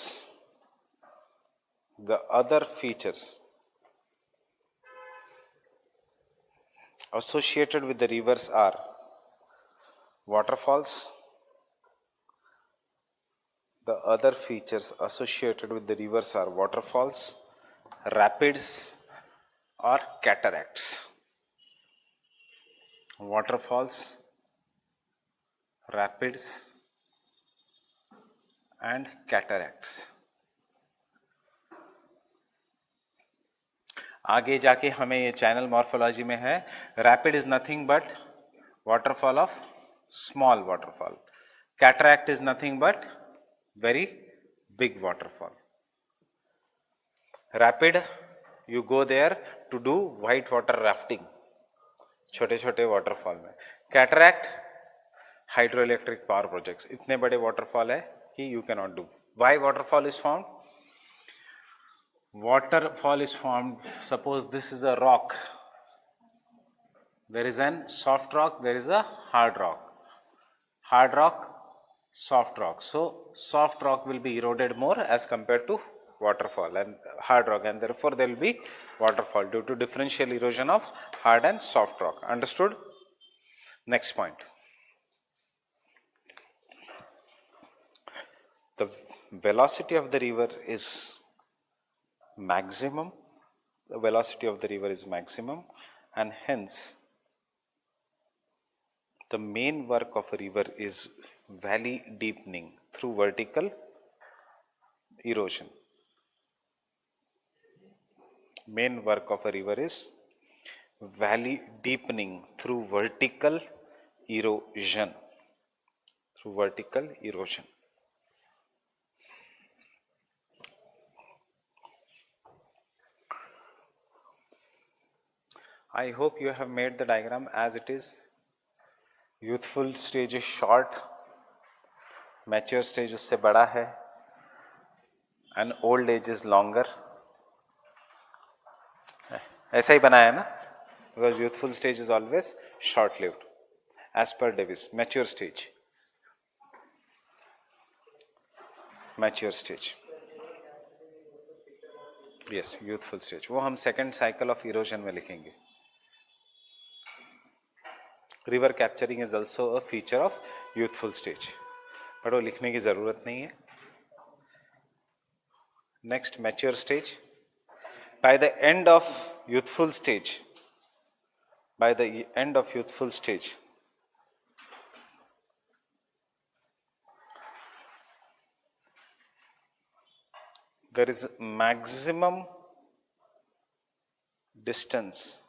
associated with the rivers are waterfalls. The other features associated with the rivers are waterfalls, rapids or cataracts. Waterfalls, rapids and cataracts. आगे जाके हमें ये channel morphology में है. Rapid is nothing but waterfall of small waterfall. Cataract is nothing but very big waterfall. Rapid you go there to do white water rafting, छोटे छोटे waterfall में. Cataract hydro electric power projects, इतने बड़े waterfall है कि you can not do. Why waterfall is formed? Waterfall is formed, suppose this is a rock, there is an soft rock, there is a hard rock, soft rock. So soft rock will be eroded more as compared to waterfall and hard rock, and therefore there will be waterfall due to differential erosion of hard and soft rock. Understood? Next point. The velocity of the river is maximum. The velocity of the river is maximum, and hence the main work of a river is valley deepening through vertical erosion. Main work of a river is valley deepening through vertical erosion. Through vertical erosion. I hope you have made the diagram as it is. Youthful stage is short, mature stage उससे बड़ा है, and old age is longer. ऐसा ही बनाया है ना, because youthful stage is always short lived as per Davis. Mature stage, mature stage, yes, youthful stage. वो हम second cycle of erosion में लिखेंगे. River capturing is also a feature of youthful stage, but वो लिखने की ज़रूरत नहीं है. Next, mature stage. By the end of youthful stage, by the end of youthful stage, there is maximum distance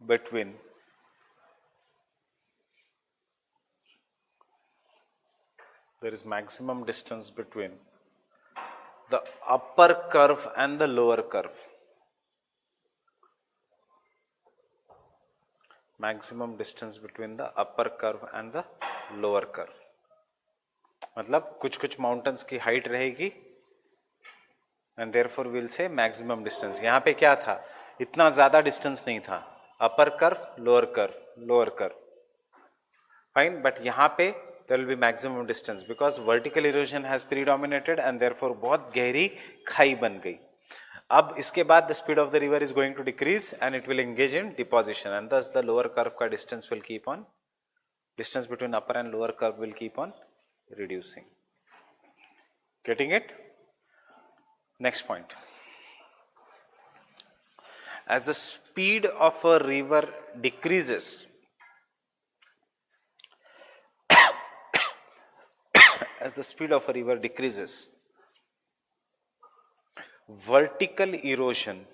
between the upper curve and the lower curve. Maximum distance between the upper curve and the lower curve. मतलब कुछ कुछ mountains की height रहेगी and therefore we'll say maximum distance. यहाँ पे क्या था, इतना ज़्यादा डिस्टेंस नहीं था, upper curve lower curve lower curve, fine. But यहाँ पे there will be maximum distance because vertical erosion has predominated and therefore बहुत गहरी खाई बन गई. अब इसके बाद the speed of the river is going to decrease and it will engage in deposition and thus the lower curve का distance will keep on, distance between upper and lower curve will keep on reducing. Getting it? Next point. As the speed of a river decreases, as the speed of a river decreases, vertical erosion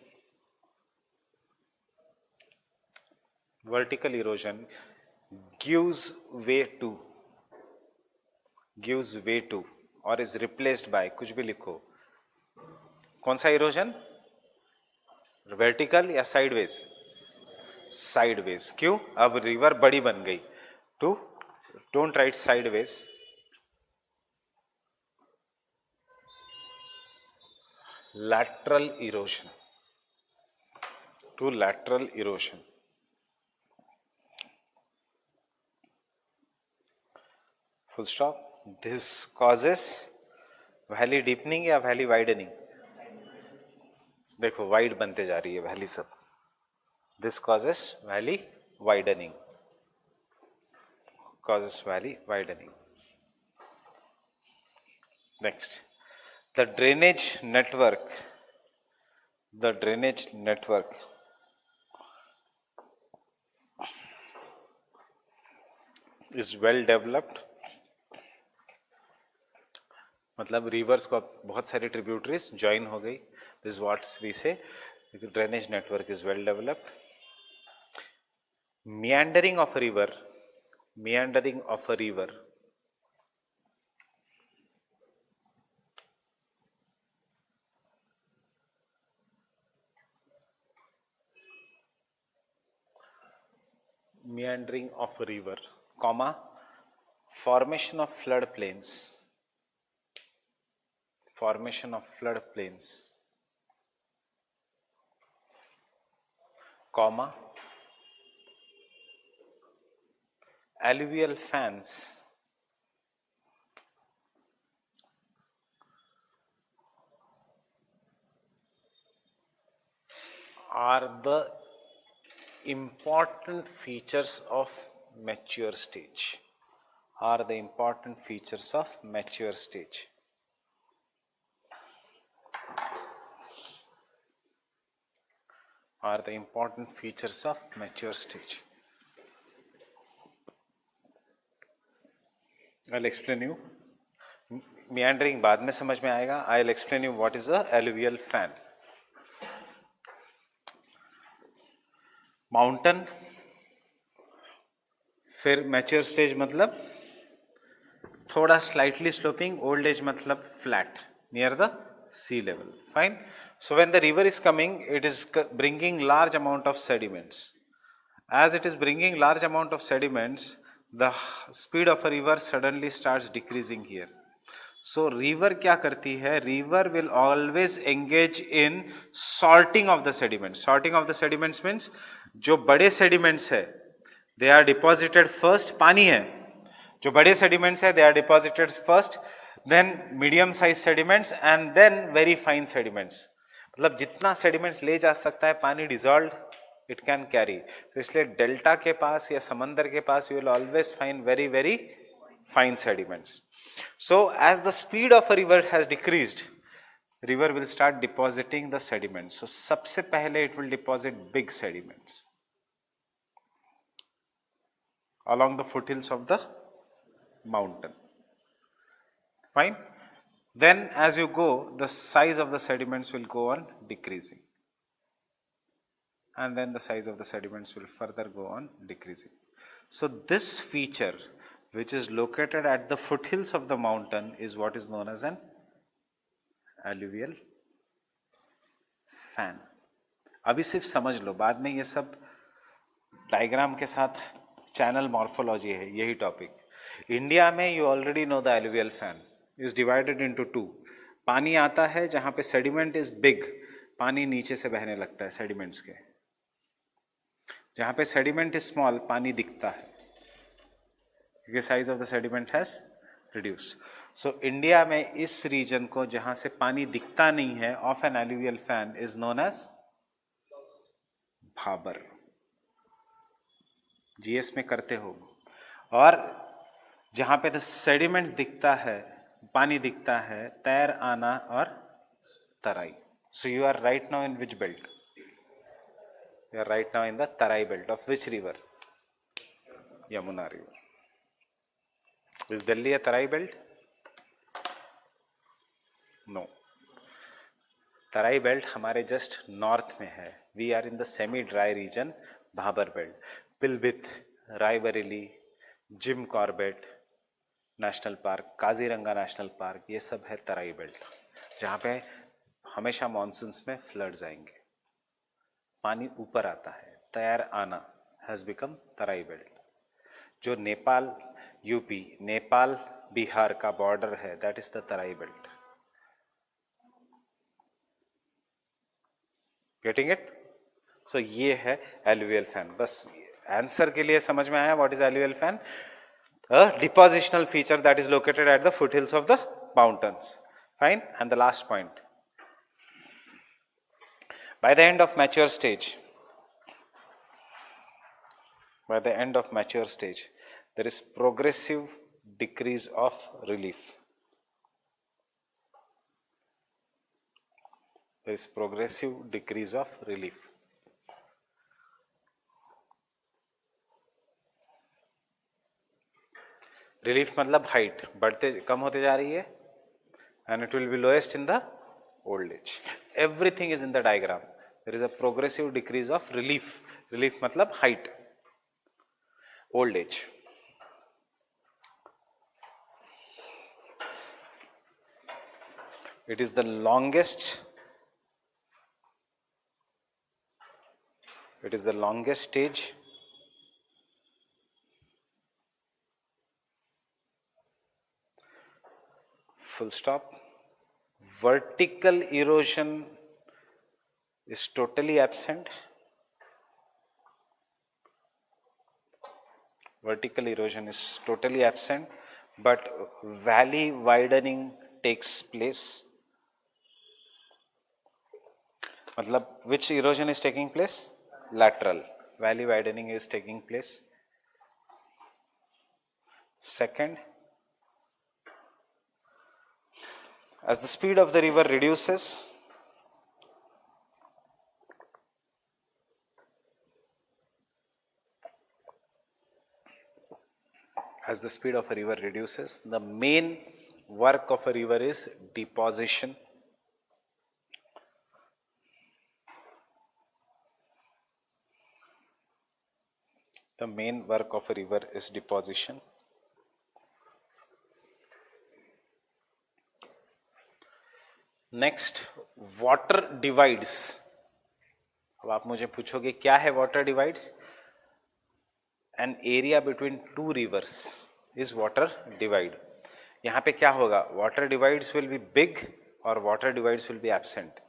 gives way to or is replaced by, कुछ भी लिखो, कौन सा erosion, vertical या sideways, sideways. क्यों, अब river बड़ी बन गई. To don't write sideways, lateral erosion, to lateral erosion. Full stop. This causes valley deepening या valley widening. देखो वाइड बनते जा रही है वैली सब. This causes valley widening, causes valley widening. Next, the drainage network is well developed. मतलब reverse को अब बहुत सारी ट्रिब्यूटरीज ज्वाइन हो गई. दिस व्हाट वी से drainage network is well developed. meandering of a river comma formation of floodplains comma alluvial fans are the important features of mature stage. Are the important features of mature stage. Are the important features of mature stage. I'll explain you. Meandering बाद में समझ में आएगा. I'll explain you what is a alluvial fan. Mountain, फिर mature stage मतलब थोड़ा slightly sloping, old age मतलब flat near the sea level. Fine. So when the river is coming, it is bringing large amount of sediments. As it is bringing large amount of sediments, the speed of a river suddenly starts decreasing here. So river क्या करती है? River will always engage in sorting of the sediments. Sorting of the sediments means जो बड़े sediments है, they are deposited first. पानी है, जो बड़े sediments है, they are deposited first, then medium size sediments and then very fine sediments. मतलब जितना sediments ले जा सकता है पानी dissolved, it can carry. तो इसलिए डेल्टा के पास या समंदर के पास you will always find very very fine sediments. So as the speed of a river has decreased, river will start depositing the sediments. So सबसे पहले it will deposit big sediments along the foothills of the mountain. Fine. Then as you go, the size of the sediments will go on decreasing. And then the size of the sediments will further go on decreasing. So this feature, which is located at the foothills of the mountain, is what is known as an alluvial fan. अभी सिर्फ समझ लो, बाद में ये सब diagram के साथ channel morphology है, यही टॉपिक. इंडिया में you already know the alluvial fan is divided into two. पानी आता है जहां पे सेडिमेंट इज बिग, पानी नीचे से बहने लगता है सेडिमेंट्स के. जहां पे सेडिमेंट इज स्मॉल, पानी दिखता है क्योंकि size of the sediment has reduce. So India में इस रीजन को जहां से पानी दिखता नहीं है of an alluvial fan is known as Bhabar. GS में करते हो. और जहां पे द सेडिमेंट्स दिखता है, पानी दिखता है, तैर आना और Terai. So you are right now in which belt? You are right now in the Terai belt of which river? Yamuna river. Is Delhi a Terai belt? No. Terai belt हमारे जस्ट नॉर्थ में है. We are in the semi dry region, Bhabar belt. Pilibhit, Raebareli, Jim Corbett national park, Kaziranga national park, ये सब है तराई belt, जहाँ पे हमेशा monsoons में फ्लड्स आएंगे, पानी ऊपर आता है, तैर आना हैज़ बिकम तराई बेल्ट. जो नेपाल, यूपी, नेपाल बिहार का बॉर्डर है, that is the Terai belt. Getting it? So ये है एलुवियल फैन. बस आंसर के लिए समझ में आया what is alluvial fan? A depositional feature that is located at the foothills of the mountains. Fine. And the last point, by the end of mature stage, there is progressive decrease of relief. There is progressive decrease of relief. Relief मतलब height बढ़ते कम होते जा रही है, and it will be lowest in the old age. Everything is in the diagram. There is a progressive decrease of relief. Relief मतलब height, old age. It is the longest stage full stop. Vertical erosion is totally absent. Vertical erosion is totally absent, but valley widening takes place. मतलब which erosion is taking place? Lateral. Valley widening is taking place. Second, as the speed of the river reduces, the main work of a river is deposition. The main work of a river is deposition. Next, water divides. अब आप मुझे पूछोगे क्या है water divides? An area between two rivers is water divide. यहां पे क्या होगा? Water divides will be big और water divides will be absent.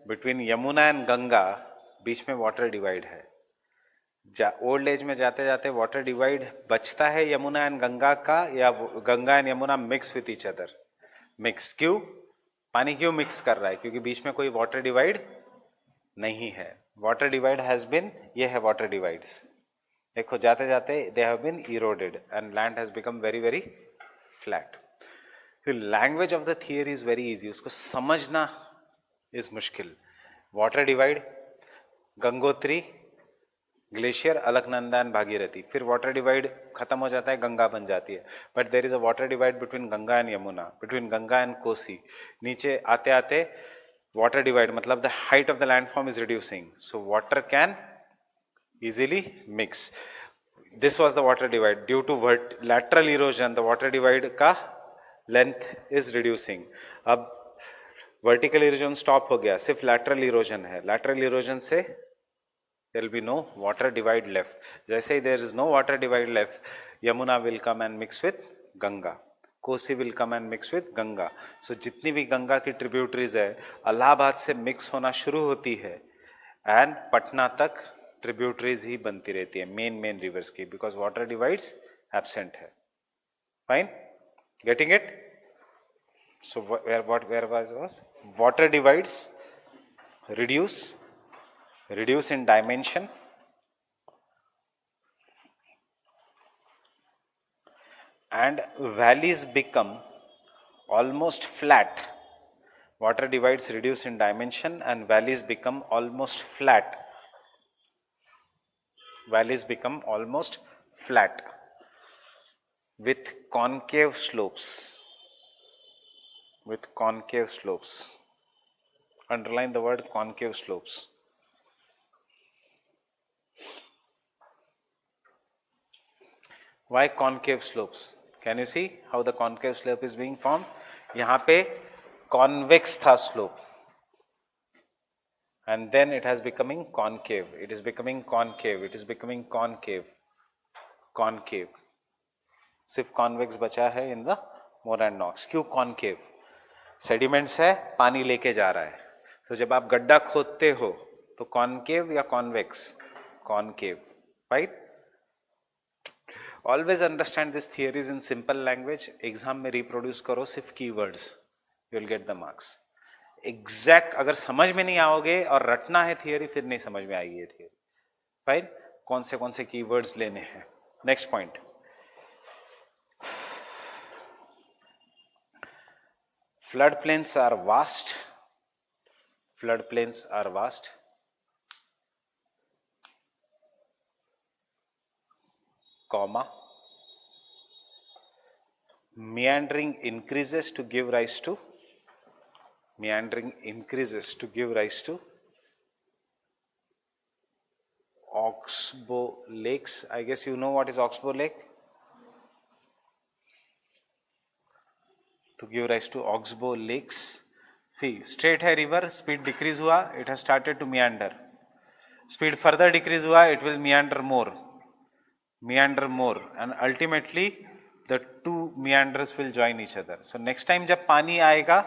Between Yamuna and Ganga बीच में वाटर डिवाइड है. ओल्ड एज में जाते जाते वाटर डिवाइड बचता है यमुना एंड गंगा का, या Ganga and Yamuna mix with each other? Mix. क्यों? पानी क्यों मिक्स कर रहा है? क्योंकि बीच में कोई वाटर डिवाइड नहीं है. वाटर डिवाइड हैज बिन, ये है वाटर डिवाइड्स. देखो जाते जाते they have been eroded and land has become very very flat. Language of the theory is very easy, उसको समझना इज मुश्किल. Water divide, Gangotri, glacier, Alaknanda and Bhagirathi. फिर वाटर डिवाइड खत्म हो जाता है, गंगा बन जाती है. But there is a water divide between Ganga and Yamuna, between Ganga and Kosi. नीचे आते आते वाटर डिवाइड मतलब the height of the landform is reducing, so water can easily mix. This was the water divide. Due to lateral erosion, the water divide का length is reducing. अब vertical erosion stop हो गया, सिर्फ lateral erosion है. lateral erosion से there will be no water divide left. जैसे ही there is no water divide left, Yamuna will come and mix with Ganga. Kosi will come and mix with Ganga. So जितनी भी गंगा की tributaries है इलाहाबाद से mix होना शुरू होती है एंड पटना तक ट्रिब्यूटरीज ही बनती रहती है मेन रिवर्स की, बिकॉज वाटर डिवाइड्स एब्सेंट है. Fine, getting it? So where was water divides reduce in dimension and valleys become almost flat. Water divides reduce in dimension and valleys become almost flat. Valleys become almost flat with concave slopes. With concave slopes. Underline the word concave slopes. Why concave slopes? Can you see how the concave slope is being formed? यहाँ पे convex था slope. And then it has becoming concave. It is becoming concave. It is becoming concave. Concave. सिर्फ convex बचा है in the Moor and Knox. क्यों concave? Sediments है, पानी लेके जा रहा है. तो जब आप गड्ढा खोदते हो तो concave या convex? Concave. Right? Always understand these theories in simple language. Exam में reproduce करो सिर्फ keywords. You will get the marks. Exact अगर समझ में नहीं आओगे और रटना है थियरी, फिर नहीं समझ में आएगी ये थियरी. फाइन, कौन से कीवर्ड्स लेने हैं. Next point, flood plains are vast. Flood plains are vast. Comma, meandering increases to give rise to oxbow lakes. I guess you know what is oxbow lake. To give rise to oxbow lakes. See, straight hai river, speed decrease hua, it has started to meander. Speed further decrease hua, it will meander more, and ultimately the two meanders will join each other. So next time jab pani aayega,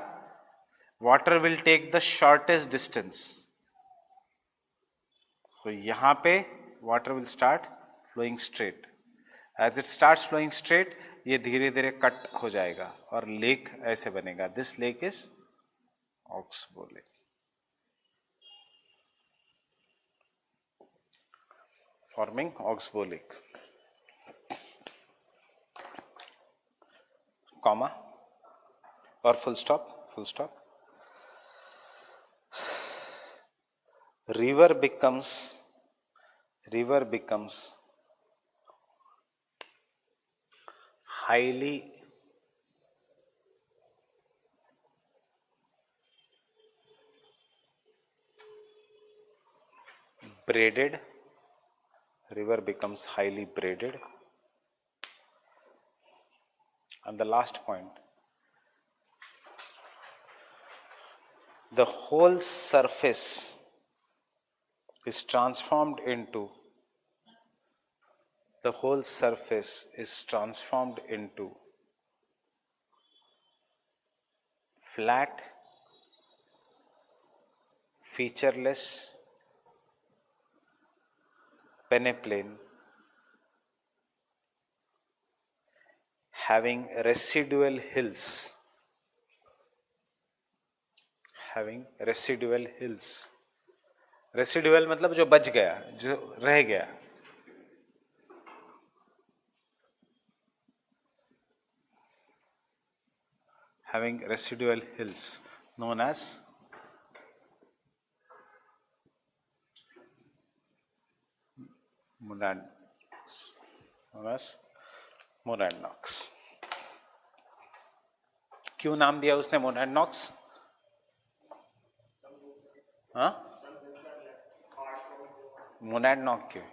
water will take the shortest distance. So यहाँ पे water will start flowing straight. As it starts flowing straight, ये धीरे धीरे cut हो जाएगा और lake ऐसे बनेगा. This lake is Oxbow Lake. Forming Oxbow Lake. Comma or full stop. River becomes highly braided. River becomes highly braided. And the last point, the whole surface is transformed into flat, featureless peneplain having residual hills. Residual मतलब जो बच गया, जो रह गया. Having residual hills known as monadnocks. क्यों नाम दिया उसने monadnocks? हाँ, monadnock क्यों?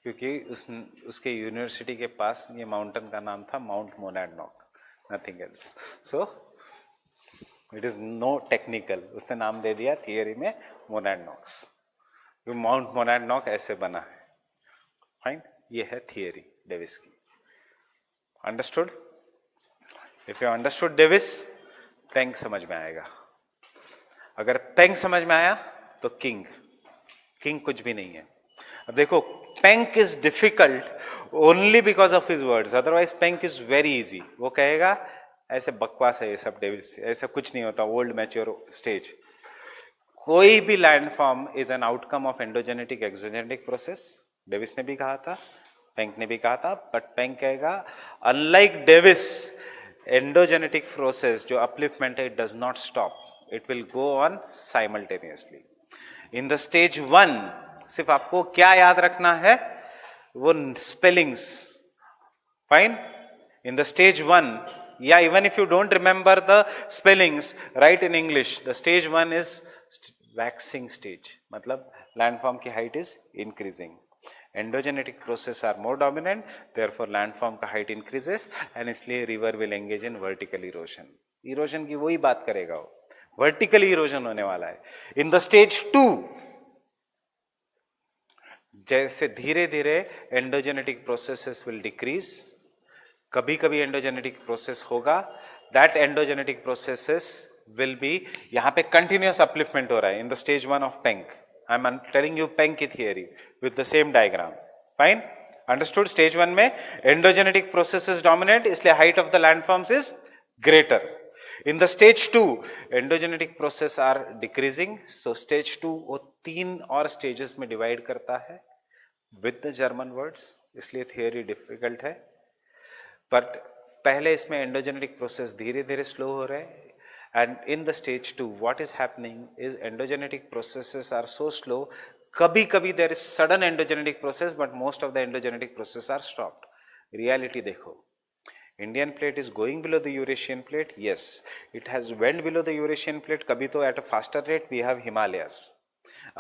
क्योंकि उसके यूनिवर्सिटी के पास ये माउंटेन का नाम था mount monadnock, nothing else. So it is no technical, उसने नाम दे दिया थियरी में मोनाडनॉक्स. माउंट मोनाडनॉक ऐसे बना है. फाइन, ये है थियरी डेविस की. Understood? If you understood Davis, Penck समझ में आएगा. अगर पेंग समझ में आया तो किंग कुछ भी नहीं है. अब देखो, Penck is difficult only because of his words, otherwise Penck is very easy. वो कहेगा ऐसे बकवास है ये सब डेविस, ऐसा कुछ नहीं होता. Old mature stage. कोई भी landform is an outcome of endogenetic exogenetic process. Davis ने भी कहा था, पेंक ने भी कहा था, बट पेंक कहेगा अनलाइक डेविस, एंडोजेनेटिक प्रोसेस जो अपलिफ्टमेंट है, it does not stop, it will go on simultaneously. In the stage 1 सिर्फ आपको क्या याद रखना है, वो spellings. Fine. In the stage 1, या even if you don't remember the spellings, write in English, the stage 1 is waxing stage, मतलब landform की height is increasing. Endogenetic process are more dominant, therefore landform का height increases, and इसलिए river will engage in vertical erosion. Erosion की वही बात करेगा वो, vertical erosion होने वाला है. इन द स्टेज 2, जैसे धीरे धीरे एंडोजेनेटिक प्रोसेसेस विल डिक्रीज. कभी कभी एंडोजेनेटिक प्रोसेस होगा, that endogenetic processes will be, यहां पे कंटिन्यूअस अपलिफ्टमेंट हो रहा है in the stage 1 of Penck. I am telling you Penck की theory with the same diagram. Fine, understood? Stage 1 में एंडोजेनेटिक प्रोसेसेस डोमिनेट, इसलिए height of the landforms is greater. In the stage 2, endogenetic process are decreasing. So stage 2 वो 3 और stages में divide करता है with the German words, इसलिए theory difficult है. But पहले इसमें endogenetic process धीरे धीरे slow हो रहे हैं. And in the stage 2, what is happening is endogenetic processes are so slow. कभी कभी there is sudden endogenetic process, but most of the endogenetic processes are stopped. Reality देखो, Indian plate is going below the Eurasian plate. Yes, it has went below the Eurasian plate. कभी तो at a faster rate we have Himalayas.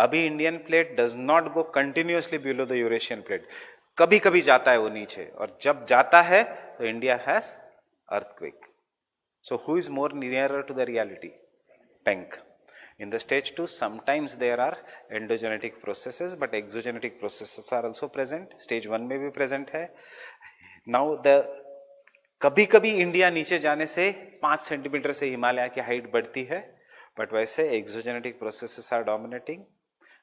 अभी Indian plate does not go continuously below the Eurasian plate. कभी कभी जाता है वो नीचे, और जब जाता है तो India has earthquake. So who is more nearer to the reality? Penck. In the stage 2, sometimes there are endogenetic processes, but exogenetic processes are also present. Stage 1 में भी present है. Now the कभी कभी इंडिया नीचे जाने से 5 centimetre से हिमालय की हाइट बढ़ती है, बट वैसे exogenetic processes are dominating.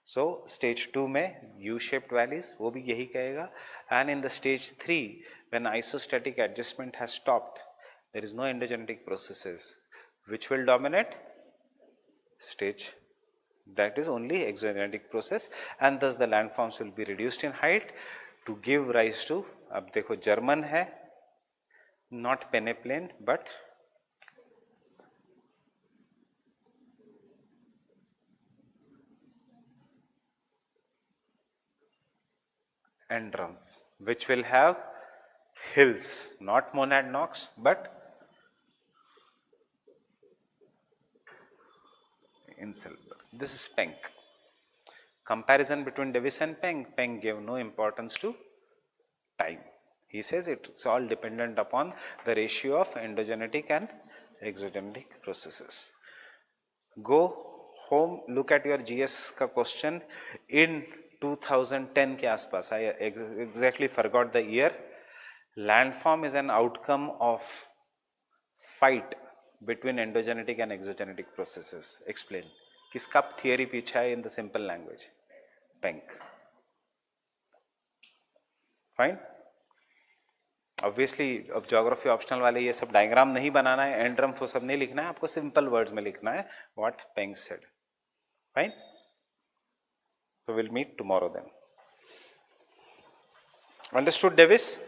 So stage 2 में यू शेप्ड वैलीज, वो भी यही कहेगा. And in the stage 3, when isostatic adjustment has stopped, there is no endogenetic processes, which will dominate stage that is only exogenetic process, and thus the landforms will be reduced in height to give rise to, अब देखो German है, not peneplain but Endrum, which will have hills, not monadnocks but in silver. This is Penck. Comparison between Davis and Penck. Penck gave no importance to time. He says it's all dependent upon the ratio of endogenetic and exogenetic processes. go home, look at your GS का question in 2010 के आसपास. I exactly forgot the year. Landform is an outcome of fight between endogenetic and exogenetic processes. Explain. किसका theory पीछा है in the simple language? Penck. Fine. Obviously अब geography optional वाले ये सब डायग्राम नहीं बनाना है, एंड्रम वो सब नहीं लिखना है, आपको सिंपल वर्ड्स में लिखना है what Penck said. Fine. So we'll meet tomorrow then. Understood, Davis?